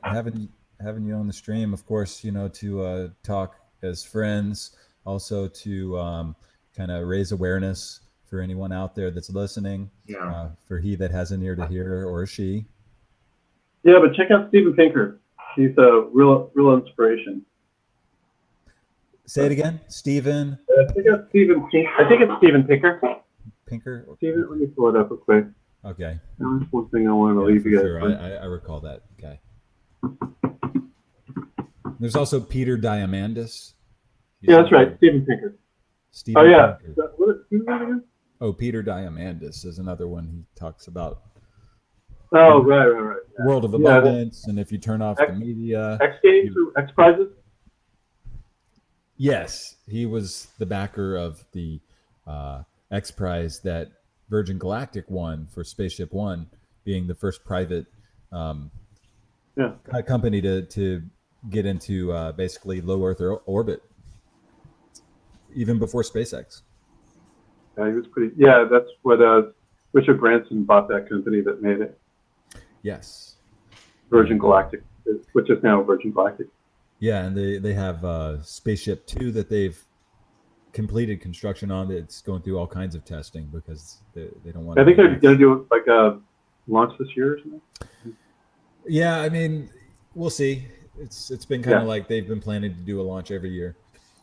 you on the stream. Of course, to talk as friends, also to kind of raise awareness for anyone out there that's listening. Yeah. For he that has an ear to hear, or she. Yeah, but check out Steven Pinker. He's a real inspiration. Say it again, Steven. Check out Steven. I think it's Steven Pinker. Pinker. Steven, let me pull it up real quick. Okay. That's one thing I wanted to leave you guys. Sure. I recall that guy. There's also Peter Diamandis. Yeah, that's right, Steven Pinker. Steven Oh yeah. Pinker. Who's that again? Oh, Peter Diamandis is another one. He talks about Oh, right. Yeah. world of abundance, and if you turn off the media. X Games or X Prizes? Yes, he was the backer of the X Prize that Virgin Galactic won for Spaceship One, being the first private company to get into basically low Earth orbit, even before SpaceX. Yeah, he was pretty. Yeah, that's what Richard Branson bought that company that made it. Yes. Virgin Galactic, which is now Virgin Galactic. Yeah, and they have Spaceship 2 that they've completed construction on. It's going through all kinds of testing because they don't want. I think they're going to do like a launch this year or something. Yeah, I mean, we'll see. It's been kind of like they've been planning to do a launch every year,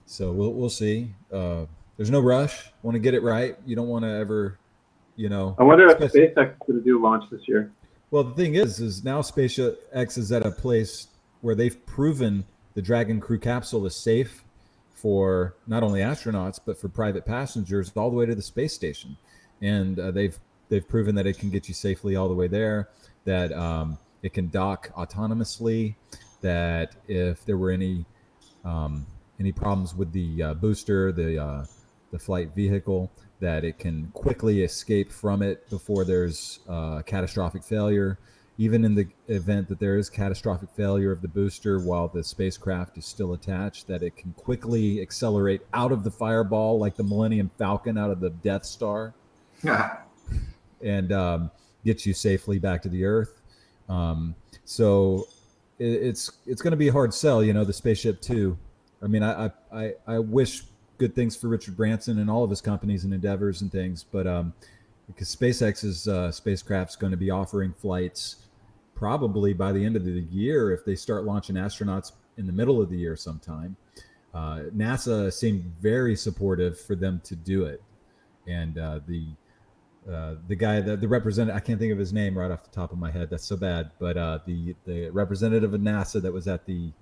so we'll see. There's no rush. Want to get it right. You don't want to ever, I wonder if SpaceX is going to do a launch this year. Well, the thing is now SpaceX is at a place where they've proven the Dragon crew capsule is safe for not only astronauts but for private passengers all the way to the space station, and they've proven that it can get you safely all the way there. That it can dock autonomously. That if there were any problems with the booster, the flight vehicle, that it can quickly escape from it before there's catastrophic failure. Even in the event that there is catastrophic failure of the booster while the spacecraft is still attached, that it can quickly accelerate out of the fireball like the Millennium Falcon out of the Death Star, and get you safely back to the Earth. So it's going to be a hard sell, the Spaceship 2. I mean, I wish good things for Richard Branson and all of his companies and endeavors and things, but because SpaceX's spacecraft's going to be offering flights probably by the end of the year if they start launching astronauts in the middle of the year sometime. NASA seemed very supportive for them to do it, and the guy, the representative, I can't think of his name right off the top of my head. That's so bad, but the representative of NASA that was at the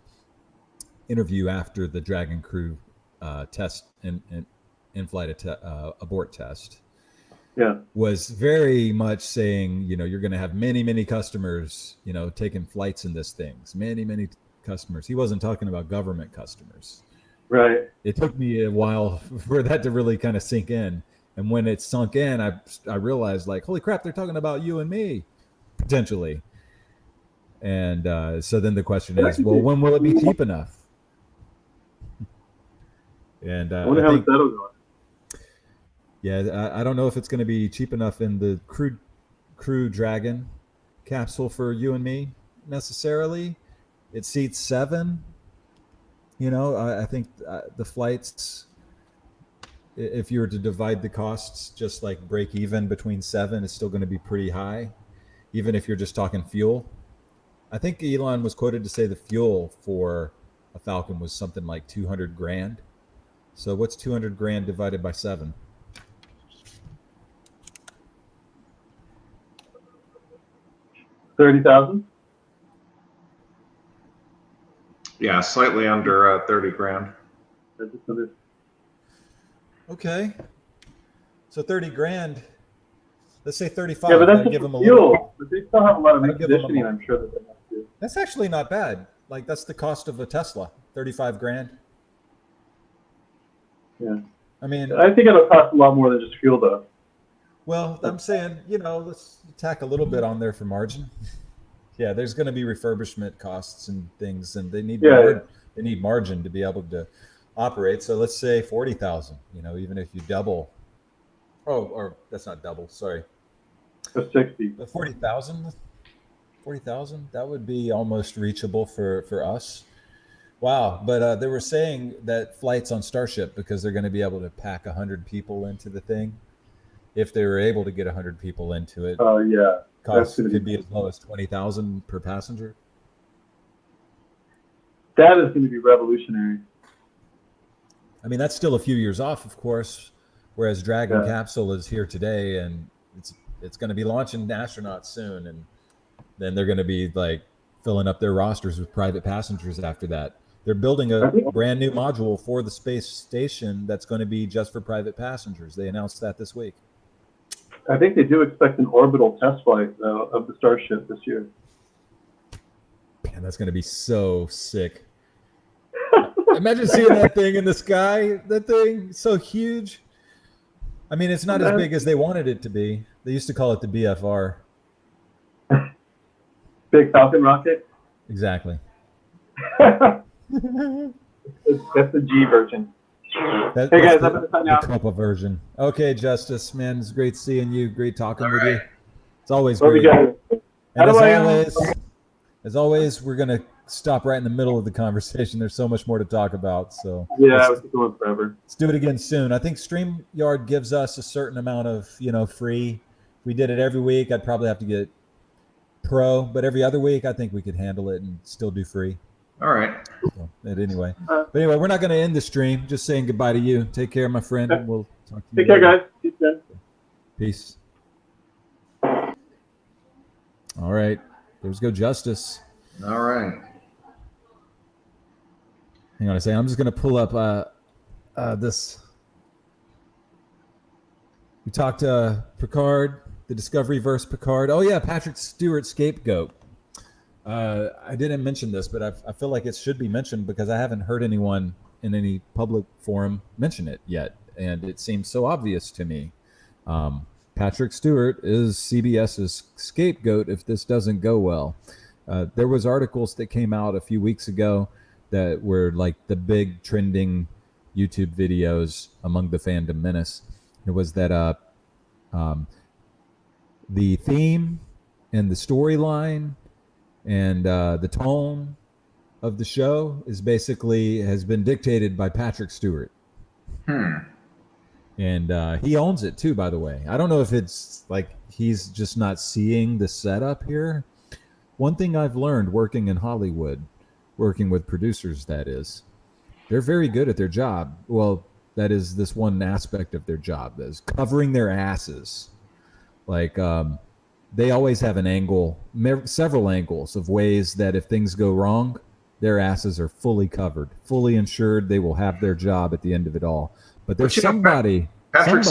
interview after the Dragon crew test and in-flight abort test, was very much saying, you're going to have many customers, taking flights in this thing. Many customers. He wasn't talking about government customers. Right. It took me a while for that to really kind of sink in. And when it sunk in, I realized, like, holy crap, they're talking about you and me, potentially. And so then the question is, well, when will it be cheap enough? And I wonder how that'll go. Yeah, I don't know if it's going to be cheap enough in the Crew Dragon capsule for you and me necessarily. It seats 7. I think the flights, if you were to divide the costs, just like break even between 7, it's still going to be pretty high, even if you're just talking fuel. I think Elon was quoted to say the fuel for a Falcon was something like $200,000. So what's $200,000 divided by 7? $30,000. Yeah, slightly under $30,000. Okay, so $30,000. Let's say 35. Yeah, but that's give them a fuel. But they still have a lot of reconditioning. I'm sure that they have to. That's actually not bad. Like, that's the cost of a Tesla, $35,000. Yeah. I mean, I think it'll cost a lot more than just fuel, though. Well, I'm saying, let's tack a little bit on there for margin. Yeah, there's going to be refurbishment costs and things, and they need they need margin to be able to operate. So let's say 40,000. Even if you double. Oh, or that's not double. Sorry. That's 60. 40,000. 40,000. That would be almost reachable for us. Wow. But they were saying that flights on Starship, because they're going to be able to pack 100 people into the thing, if they were able to get 100 people into it, Oh yeah, cost could be as low as $20,000 per passenger. That is going to be revolutionary. I mean, that's still a few years off, of course, whereas Dragon capsule is here today, and it's going to be launching astronauts soon, and then they're going to be like filling up their rosters with private passengers after that. They're building a brand new module for the space station that's going to be just for private passengers. They announced that this week. I think they do expect an orbital test flight of the Starship this year. Man, that's going to be so sick. Imagine seeing that thing in the sky. That thing, so huge. I mean, it's not as big as they wanted it to be. They used to call it the BFR. Big Falcon rocket? Exactly. That's the G version. Hey guys, I'm going to sign out. The Copa version. Okay, Justice, man, it's great seeing you. Great talking with you. It's always Love great. you guys. And as always, we're going to stop right in the middle of the conversation. There's so much more to talk about. So yeah, it's going forever. Let's do it again soon. I think StreamYard gives us a certain amount of, free. If we did it every week, I'd probably have to get pro, but every other week, I think we could handle it and still do free. All right. So, anyway, we're not going to end the stream. Just saying goodbye to you. Take care, my friend. And we'll talk to you. Take care, guys. Peace. All right. There's go Justice. All right. Hang on a second. I'm just going to pull up this. We talked to Picard, the Discovery-verse Picard. Oh, yeah, Patrick Stewart, scapegoat. I didn't mention this, but I feel like it should be mentioned because I haven't heard anyone in any public forum mention it yet, and it seems so obvious to me. Patrick Stewart is CBS's scapegoat if this doesn't go well. There was articles that came out a few weeks ago that were like the big trending YouTube videos among the fandom menace. It was that the theme and the storyline and the tone of the show has been dictated by Patrick Stewart. And he owns it too, by the way. I don't know if it's like he's just not seeing the setup here. One thing I've learned working in Hollywood, working with producers, that is, they're very good at their job. Well, that is this one aspect of their job, is covering their asses. Like, they always have an angle, several angles of ways that if things go wrong, their asses are fully covered, fully insured. They will have their job at the end of it all. But there's Patrick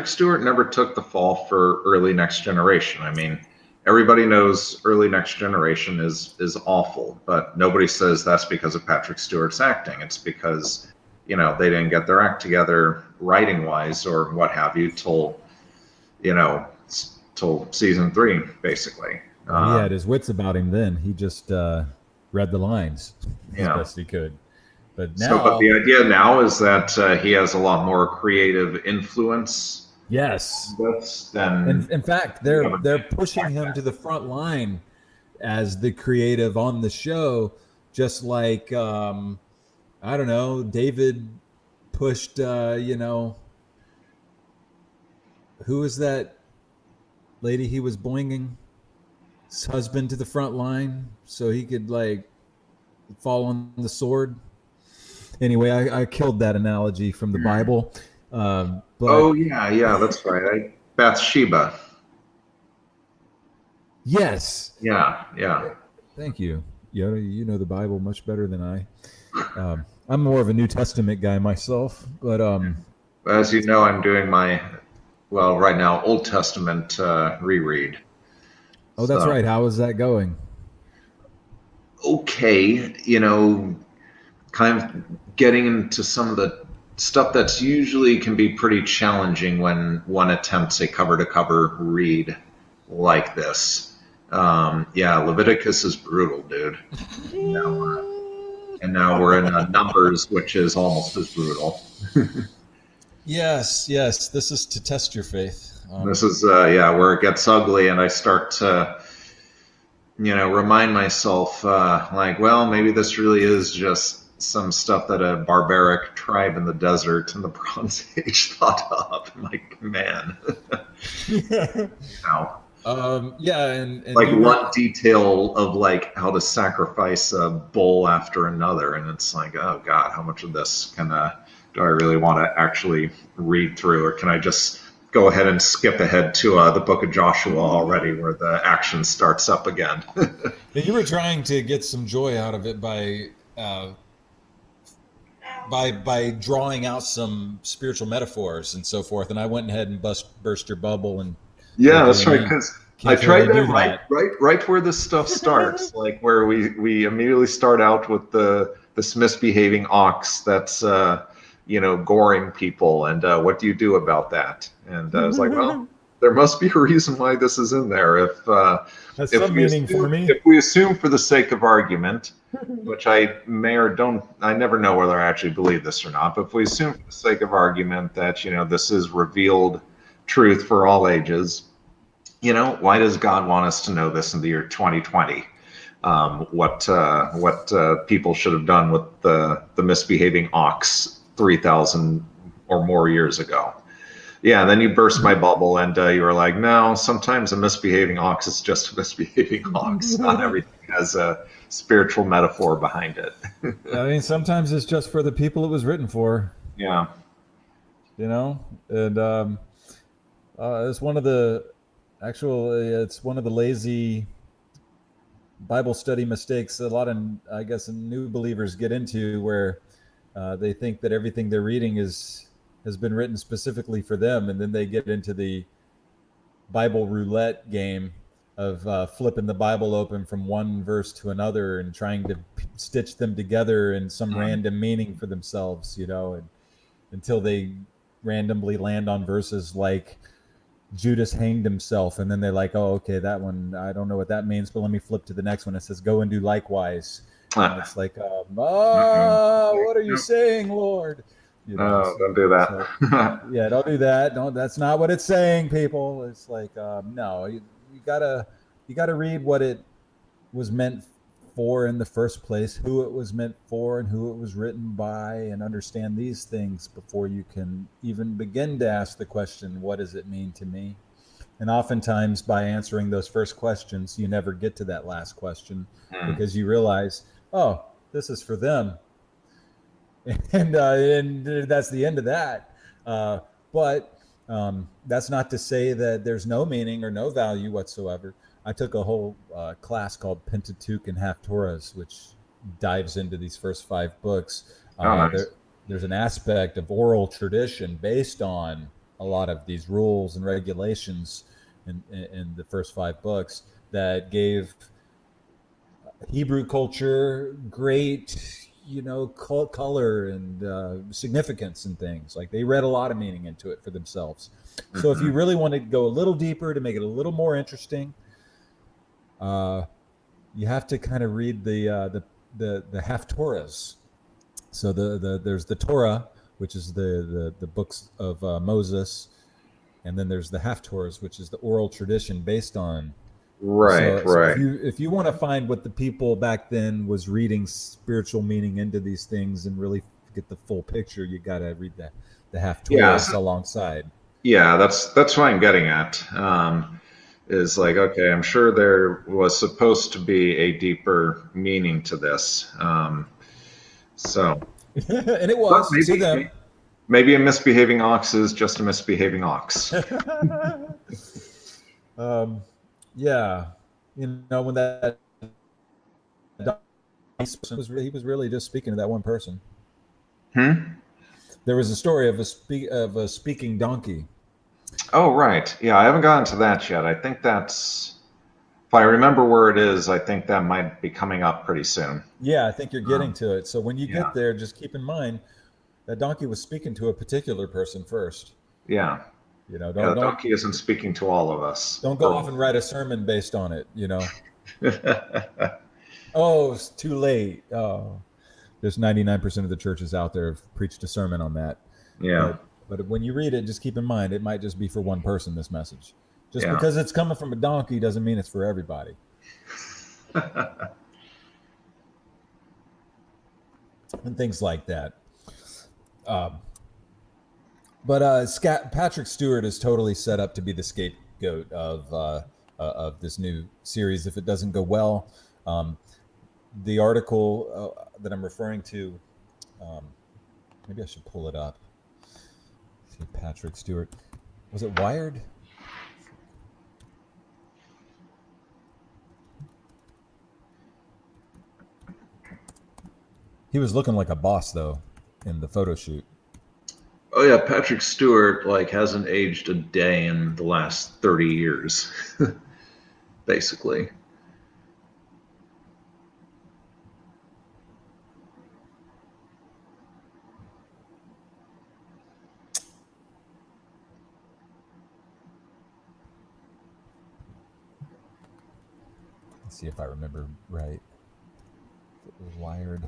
Stewart never took the fall for early Next Generation. I mean, everybody knows early Next Generation is awful, but nobody says that's because of Patrick Stewart's acting. It's because, they didn't get their act together writing wise or what have you till season 3, basically. He had his wits about him then. He just read the lines as best he could. But now, but the idea now is that he has a lot more creative influence. Yes. Than in fact, they're pushing him to the front line as the creative on the show, just like I don't know, David pushed who was that lady he was boinging? His husband to the front line so he could like fall on the sword. Anyway, I killed that analogy from the Bible. But, that's right. Bathsheba. Yes. Yeah. Thank you. You know the Bible much better than I. I'm more of a New Testament guy myself, but as you know, I'm doing my right now Old Testament reread. Oh, that's right. How is that going? Okay, kind of getting into some of the stuff that's usually can be pretty challenging when one attempts a cover-to-cover read like this. Leviticus is brutal, dude. And now we're in Numbers, which is almost as brutal. Yes. This is to test your faith. This is where it gets ugly, and I start to remind myself, like, well, maybe this really is just some stuff that a barbaric tribe in the desert in the Bronze Age thought up. I'm like, man, you know, Yeah, and like do one you detail of like how to sacrifice a bull after another, and it's like, oh God, how much of this do I really want to actually read through, or can I just go ahead and skip ahead to the Book of Joshua already, where the action starts up again? you were trying to get some joy out of it by drawing out some spiritual metaphors and so forth, and I went ahead and burst your bubble and Yeah, told you, that's right. Because I can't tried really that do that. right where this stuff starts, like where we immediately start out with this misbehaving ox that's goring people, and what do you do about that? And I was like, well, there must be a reason why this is in there. Has If some we meaning assume for me. if we assume for the sake of argument, which I may or don't, I never know whether I actually believe this or not, but if we assume for the sake of argument that this is revealed truth for all ages, why does God want us to know this in the year 2020? What people should have done with the misbehaving ox 3,000 or more years ago? Yeah, and then you burst my bubble, and you were like, "No, sometimes a misbehaving ox is just a misbehaving ox. Not everything has a spiritual metaphor behind it." I mean, sometimes it's just for the people it was written for, Yeah. and it's one of the it's one of the lazy Bible study mistakes a lot of, I guess, new believers get into, where they think that everything they're reading has been written specifically for them, and then they get into the Bible roulette game of flipping the Bible open from one verse to another and trying to stitch them together in some random meaning for themselves, and until they randomly land on verses like Judas hanged himself, and then they're like, oh, okay, that one, I don't know what that means, but let me flip to the next one. It says, go and do likewise. And it's like, what are you saying, Lord? No, don't do that. So, yeah, don't do that. That's not what it's saying, people. It's like, no, you gotta read what it was meant for in the first place, who it was meant for, and who it was written by, and understand these things before you can even begin to ask the question, what does it mean to me? And oftentimes, by answering those first questions, you never get to that last question, because you realize, oh, this is for them. And that's the end of that. But that's not to say that there's no meaning or no value whatsoever. I took a whole class called Pentateuch and Haftorahs, which dives into these first 5 books. Nice. There's an aspect of oral tradition based on a lot of these rules and regulations in the first 5 books that gave Hebrew culture great, color and significance and things. Like, they read a lot of meaning into it for themselves. So if you really want to go a little deeper to make it a little more interesting, you have to kind of read the Haftorahs. So there's the Torah, which is the books of Moses, and then there's the Haftorahs, which is the oral tradition based on. Right. So if you want to find what the people back then was reading spiritual meaning into these things and really get the full picture, you got to read the Haftorahs alongside. Yeah, that's what I'm getting at. Is like, okay, I'm sure there was supposed to be a deeper meaning to this. So, and it was to them. Maybe a misbehaving ox is just a misbehaving ox. Yeah, when that he was really just speaking to that one person. There was a story of a speaking donkey. Oh, right. Yeah, I haven't gotten to that yet. I think that's, if I remember where it is, I think that might be coming up pretty soon. Yeah, I think you're getting to it. So when you get there, just keep in mind that donkey was speaking to a particular person first. Yeah. The donkey isn't speaking to all of us. Don't go off and write a sermon based on it, Oh, it's too late. Oh, there's 99% of the churches out there have preached a sermon on that. Yeah. But when you read it, just keep in mind, it might just be for one person, this message. Just because it's coming from a donkey doesn't mean it's for everybody. and things like that. But Patrick Stewart is totally set up to be the scapegoat of this new series if it doesn't go well. The article that I'm referring to, maybe I should pull it up. See, Patrick Stewart. Was it Wired? He was looking like a boss, though, in the photo shoot. Oh yeah, Patrick Stewart hasn't aged a day in the last 30 years, basically. Let's see if I remember right. It was Wired.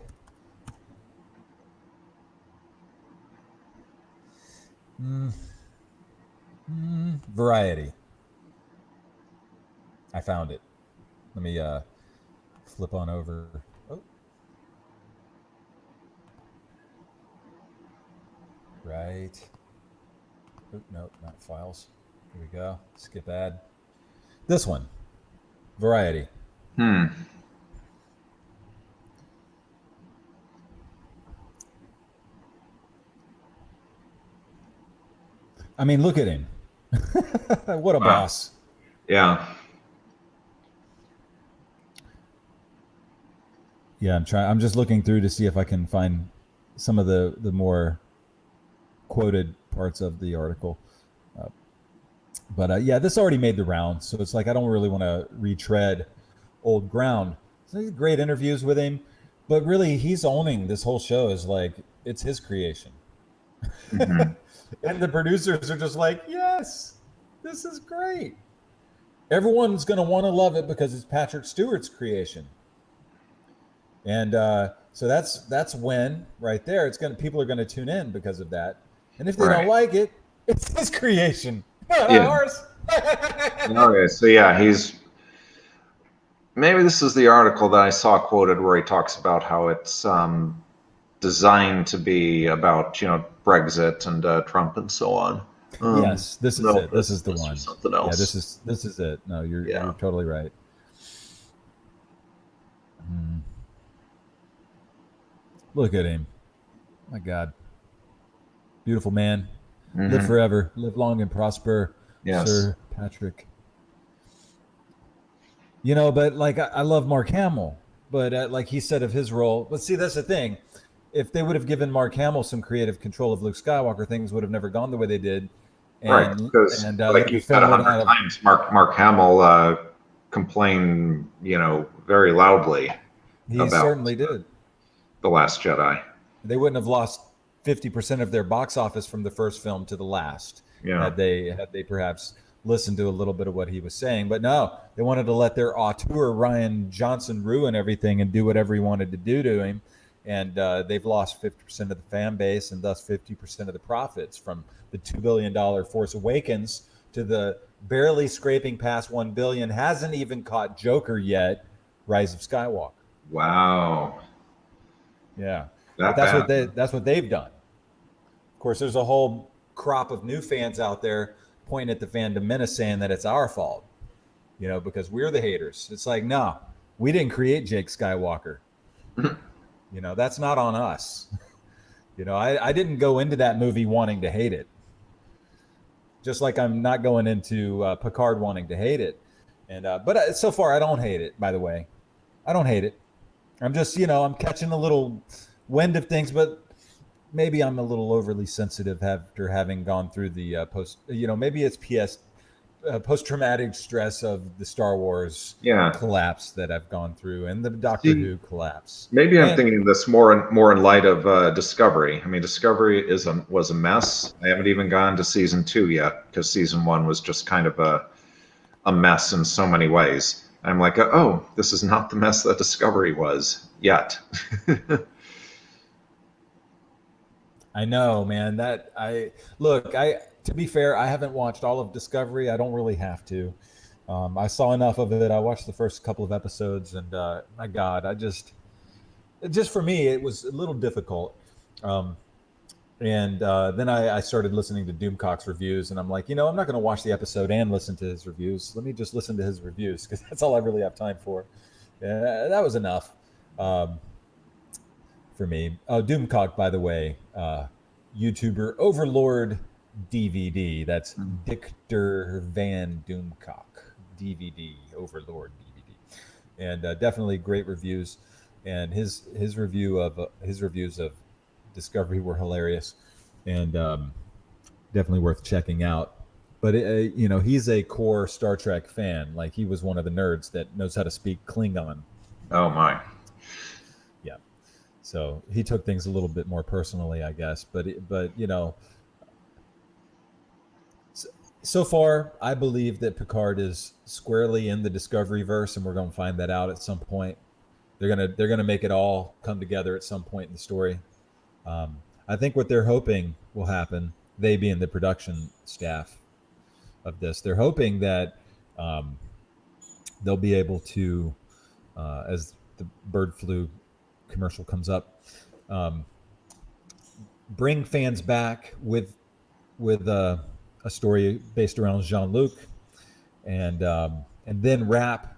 Variety. I found it. Let me flip on over. Oh. Right. Oh, no, not files. Here we go. Skip ad. This one. Variety. I mean, look at him. What a boss. Yeah. Yeah, I'm just looking through to see if I can find some of the more quoted parts of the article. But yeah, this already made the round, so it's like I don't really want to retread old ground. So great interviews with him, but really he's owning this whole show is like it's his creation. Mm-hmm. And the producers are just like, yes, this is great. Everyone's going to want to love it because it's Patrick Stewart's creation. And so that's when right there, people are going to tune in because of that. And if they don't like it, it's his creation. Ours. Okay, so yeah, maybe this is the article that I saw quoted where he talks about how it's designed to be about Brexit and Trump and so on. Yes, this is it. This is the one. Something else. Yeah, this is it. No, you're totally right. Look at him. My God. Beautiful man. Mm-hmm. Live forever. Live long and prosper. Yes. Sir Patrick. But I love Mark Hamill, but like he said of his role, but see, that's the thing. If they would have given Mark Hamill some creative control of Luke Skywalker, things would have never gone the way they did. And, right, because like you said 100 times, Mark Hamill complained, very loudly. He certainly did. The Last Jedi. They wouldn't have lost 50% of their box office from the first film to the last. Yeah. Had they perhaps listened to a little bit of what he was saying, but no, they wanted to let their auteur Rian Johnson ruin everything and do whatever he wanted to do to him. And they've lost 50% of the fan base and thus 50% of the profits from the $2 billion Force Awakens to the barely scraping past 1 billion, hasn't even caught Joker yet, Rise of Skywalker. Wow. Yeah. That's what they've done. Of course, there's a whole crop of new fans out there pointing at the fandom menace saying that it's our fault, because we're the haters. It's like, no, we didn't create Jake Skywalker. That's not on us. I didn't go into that movie wanting to hate it. Just like I'm not going into Picard wanting to hate it. And but so far I don't hate it, by the way. I don't hate it. I'm just, I'm catching a little wind of things, but maybe I'm a little overly sensitive after having gone through the maybe it's post-traumatic stress of the Star Wars collapse that I've gone through and the Doctor Who collapse. Maybe I'm thinking this more in light of Discovery. I mean, Discovery was a mess. I haven't even gone to season 2 yet because season 1 was just kind of a mess in so many ways. I'm like, oh, this is not the mess that Discovery was yet. I know, man. To be fair, I haven't watched all of Discovery. I don't really have to. I saw enough of it. I watched the first couple of episodes, and my God, just for me, it was a little difficult. And then I started listening to Doomcock's reviews, and I'm like, I'm not going to watch the episode and listen to his reviews. Let me just listen to his reviews, because that's all I really have time for. That was enough for me. Doomcock, by the way, YouTuber Overlord DVD. That's Victor Van Doomcock DVD, Overlord DVD, and definitely great reviews. And his reviews of Discovery were hilarious, and definitely worth checking out. But he's a core Star Trek fan. Like, he was one of the nerds that knows how to speak Klingon. Oh my. Yeah. So he took things a little bit more personally, I guess. But so far, I believe that Picard is squarely in the Discovery verse, and we're going to find that out at some point. They're gonna make it all come together at some point in the story. I think what they're hoping will happen, they being the production staff of this, they're hoping that they'll be able to, as the bird flu commercial comes up, bring fans back with a story based around Jean-Luc, and then wrap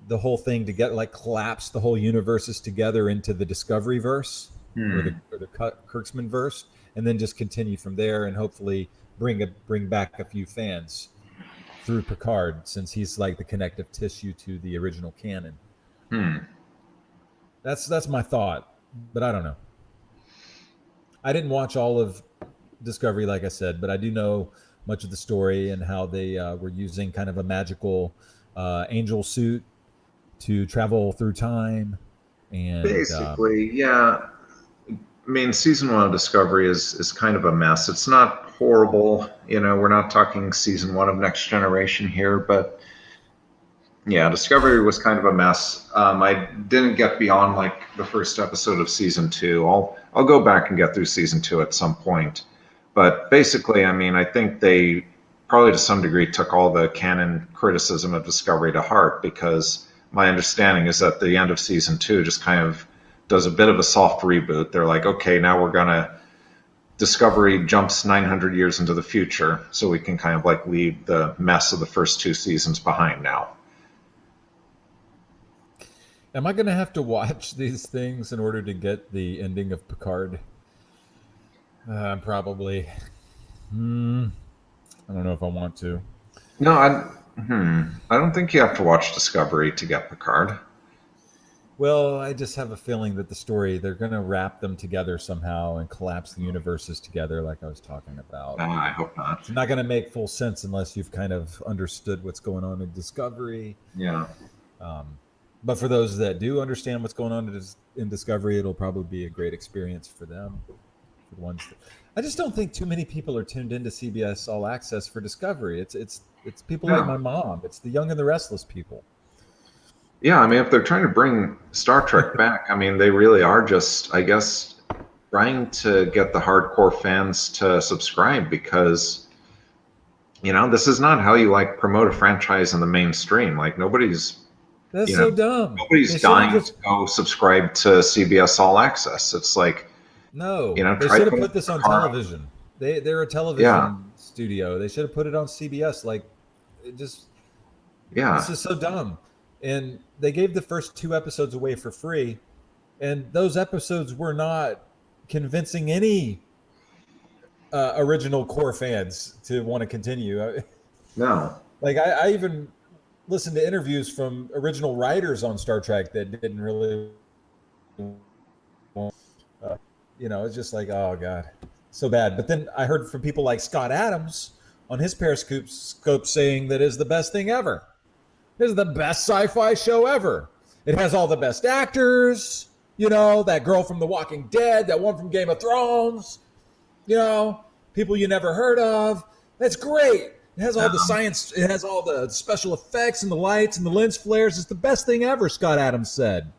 the whole thing together, like collapse the whole universes together into the Discovery verse, or the Kurtzman verse, and then just continue from there, and hopefully bring back a few fans through Picard, since he's like the connective tissue to the original canon. That's my thought, but I don't know. I didn't watch all of Discovery, like I said, but I do know much of the story and how they were using kind of a magical angel suit to travel through time. And basically, yeah. I mean, season 1 of Discovery is kind of a mess. It's not horrible. We're not talking season 1 of Next Generation here, but yeah, Discovery was kind of a mess. I didn't get beyond like the first episode of season 2. I'll go back and get through season 2 at some point. But basically, I mean, I think they probably to some degree took all the canon criticism of Discovery to heart, because my understanding is that the end of season 2 just kind of does a bit of a soft reboot. They're like, okay, now we're gonna, Discovery jumps 900 years into the future, so we can kind of like leave the mess of the first 2 seasons behind now. Am I gonna have to watch these things in order to get the ending of Picard? Probably. I don't know if I want to. No, I don't think you have to watch Discovery to get Picard. Well, I just have a feeling that the story, they're going to wrap them together somehow and collapse the universes together, like I was talking about. I hope not. It's not going to make full sense unless you've kind of understood what's going on in Discovery. Yeah. But for those that do understand what's going on in Discovery, it'll probably be a great experience for them. For the ones I just don't think too many people are tuned into CBS All Access for Discovery. It's people like my mom. It's the young and the restless people. Yeah, I mean, if they're trying to bring Star Trek back, I mean, they really are just, I guess, trying to get the hardcore fans to subscribe, because, this is not how you like promote a franchise in the mainstream. Like, nobody's so dumb. Nobody's dying to go subscribe to CBS All Access. It's like, no, they should have put this on television. They're a television studio. They should have put it on CBS. Like, this is so dumb. And they gave the first 2 episodes away for free, and those episodes were not convincing any original core fans to want to continue. No. Like, I even listened to interviews from original writers on Star Trek that didn't really, it's just like, oh God, so bad. But then I heard from people like Scott Adams on his Periscope saying that is the best thing ever. This is the best sci-fi show ever. It has all the best actors, that girl from The Walking Dead, that one from Game of Thrones, people you never heard of. That's great. It has all the science. It has all the special effects and the lights and the lens flares. It's the best thing ever, Scott Adams said.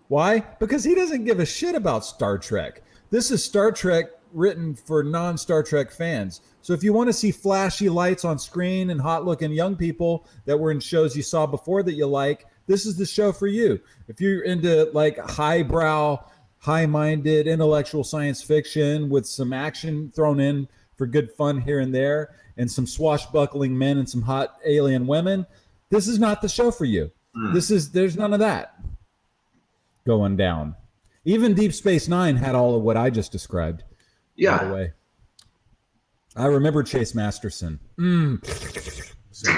Why? Because he doesn't give a shit about Star Trek. This is Star Trek written for non-Star Trek fans. So if you want to see flashy lights on screen and hot-looking young people that were in shows you saw before that you like, this is the show for you. If you're into like highbrow, high-minded intellectual science fiction with some action thrown in for good fun here and there, and some swashbuckling men and some hot alien women, this is not the show for you. There's none of that going down. Even Deep Space Nine had all of what I just described. Yeah. By the way, I remember Chase Masterson. So.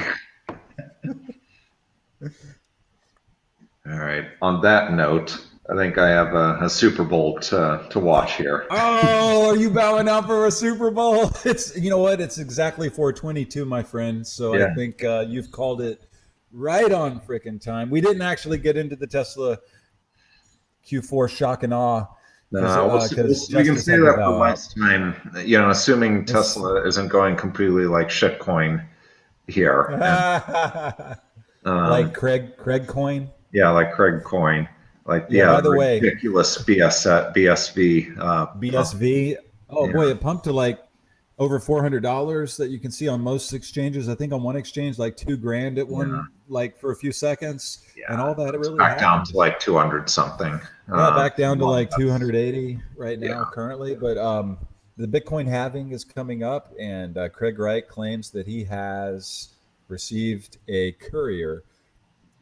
All right. On that note, I think I have a Super Bowl to watch here. Oh, are you bowing out for a Super Bowl? It's, you know what? It's exactly 422, my friend. So yeah. I think you've called it right on freaking time. We didn't actually get into the Tesla Q4 shock and awe. No, we can say that for last time. You know, assuming Tesla isn't going completely like shitcoin here. Like Craig Coin? Yeah, like Craig Coin. Like, by the ridiculous BSV. BSV. Boy, it pumped to like over $400 that you can see on most exchanges. I think on one exchange, like $2,000 at one, like for a few seconds, and all that. It really back down to like 200 something. Back down to like 280 right now currently. But the Bitcoin halving is coming up, and Craig Wright claims that he has received a courier,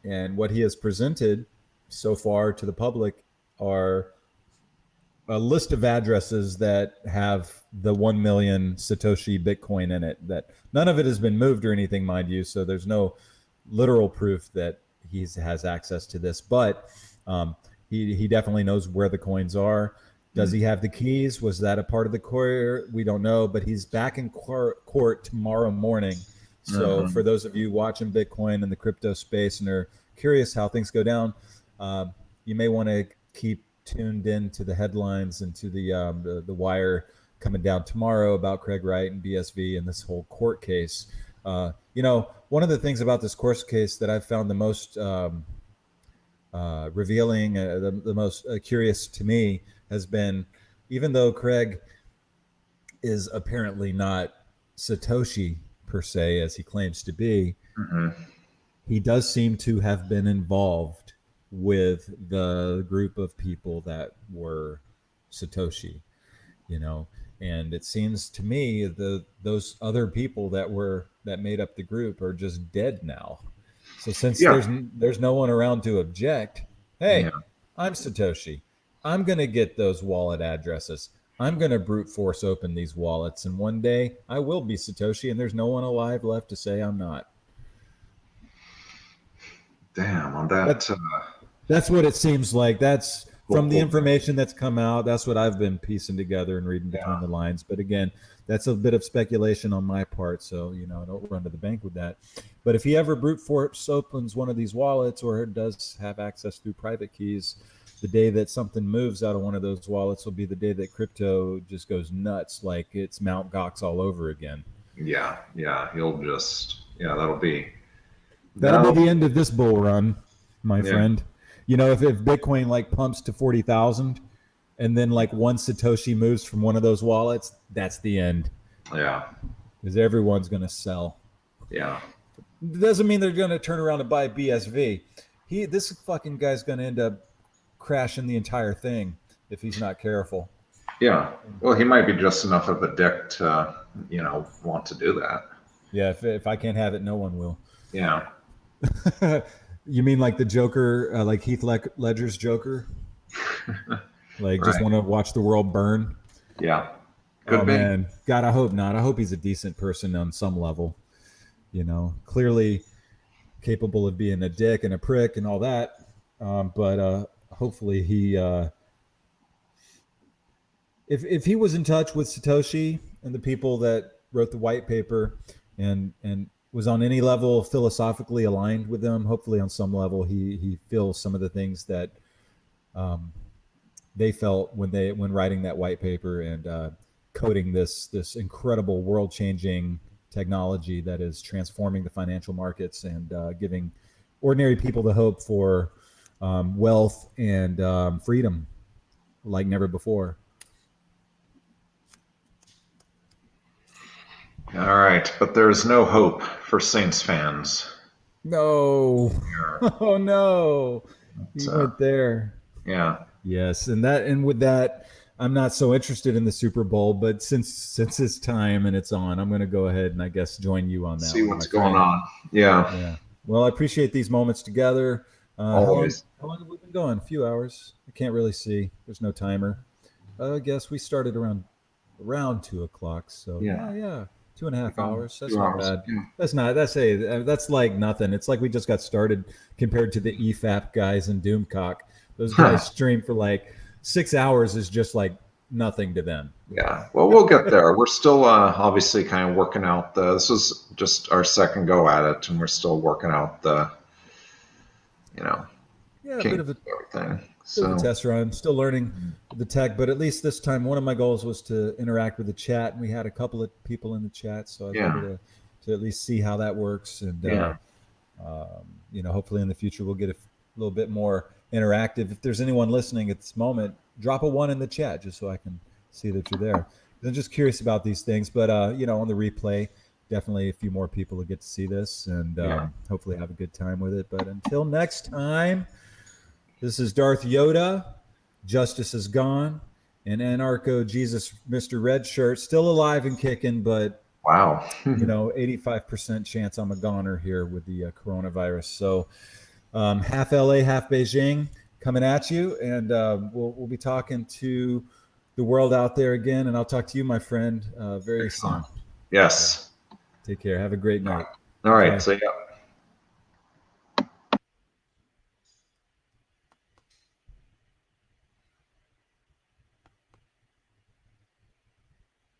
and what he has presented so far to the public are a list of addresses that have the 1 million Satoshi Bitcoin in it. That none of it has been moved or anything, mind you. So there's no literal proof that he has access to this, but he definitely knows where the coins are. Does he have the keys? Was that a part of the courier? We don't know, but he's back in court tomorrow morning. So for those of you watching Bitcoin and the crypto space and are curious how things go down, you may want to keep tuned in to the headlines and to the wire coming down tomorrow about Craig Wright and BSV and this whole court case. You know, one of the things about this court case that I've found the most revealing, the most curious to me has been, even though Craig is apparently not Satoshi per se, as he claims to be, he does seem to have been involved with the group of people that were Satoshi, you know, and it seems to me those other people that made up the group are just dead now. So since there's no one around to object, hey, I'm Satoshi. I'm going to get those wallet addresses. I'm going to brute force open these wallets, and one day I will be Satoshi, and there's no one alive left to say I'm not. Damn, on that. That's what it seems like. That's from the information that's come out. That's what I've been piecing together and reading between the lines. But again, that's a bit of speculation on my part, so don't run to the bank with that. But if he ever brute force opens one of these wallets or does have access through private keys, the day that something moves out of one of those wallets will be the day that crypto just goes nuts, like it's Mount Gox all over again. Yeah, he'll just that'll be the end of this bull run, my friend. You know, if Bitcoin like pumps to 40,000 and then like one Satoshi moves from one of those wallets, that's the end. Yeah. Because everyone's going to sell. Yeah. It doesn't mean they're going to turn around and buy BSV. This fucking guy's going to end up crashing the entire thing if he's not careful. Yeah. Well, he might be just enough of a dick to, want to do that. Yeah. If I can't have it, no one will. Yeah. You mean like the Joker, like Heath Ledger's Joker? Like just want to watch the world burn? Yeah. Could be. Man. God, I hope not. I hope he's a decent person on some level. Clearly capable of being a dick and a prick and all that. But hopefully he, if he was in touch with Satoshi and the people that wrote the white paper and was on any level philosophically aligned with them, hopefully on some level he feels some of the things that they felt when writing that white paper and coding this incredible world-changing technology that is transforming the financial markets and giving ordinary people the hope for wealth and freedom like never before. All right, but there's no hope for Saints fans. No. Oh no. He So, went there. yeah. Yes, and with that, I'm not so interested in the Super Bowl, but since it's time and it's on, I'm going to go ahead and I guess join you on that. See one, what's my going friend. on. Yeah. Yeah. Well, I appreciate these moments together. Always. How long have we been going? A few hours. I can't really see. There's no timer. I guess we started around 2 o'clock. So Yeah. yeah, 2.5 hours. That's 2 not hours. bad. Yeah. That's like nothing. It's like we just got started compared to the EFAP guys in Doomcock. Those guys stream for like 6 hours is just like nothing to them. Yeah. Well, we'll get there. We're still obviously kind of working out this was just our second go at it, and we're still working out the, Yeah, a bit of a everything. bit So of a test run. Still learning the tech, but at least this time, one of my goals was to interact with the chat, and we had a couple of people in the chat, so I was able to at least see how that works, and hopefully in the future we'll get a little bit more interactive. If there's anyone listening at this moment, drop a 1 in the chat just so I can see that you're there. I'm just curious about these things, but on the replay, definitely a few more people will get to see this and hopefully have a good time with it. But until next time, this is Darth Yoda. Justice is gone, and Anarcho Jesus, Mr. Red Shirt, still alive and kicking, but wow, 85% chance I'm a goner here with the coronavirus. So half LA, half Beijing coming at you, and we'll be talking to the world out there again, and I'll talk to you, my friend, very soon. Yes. Take care. Have a great night. All right. Bye. So yeah.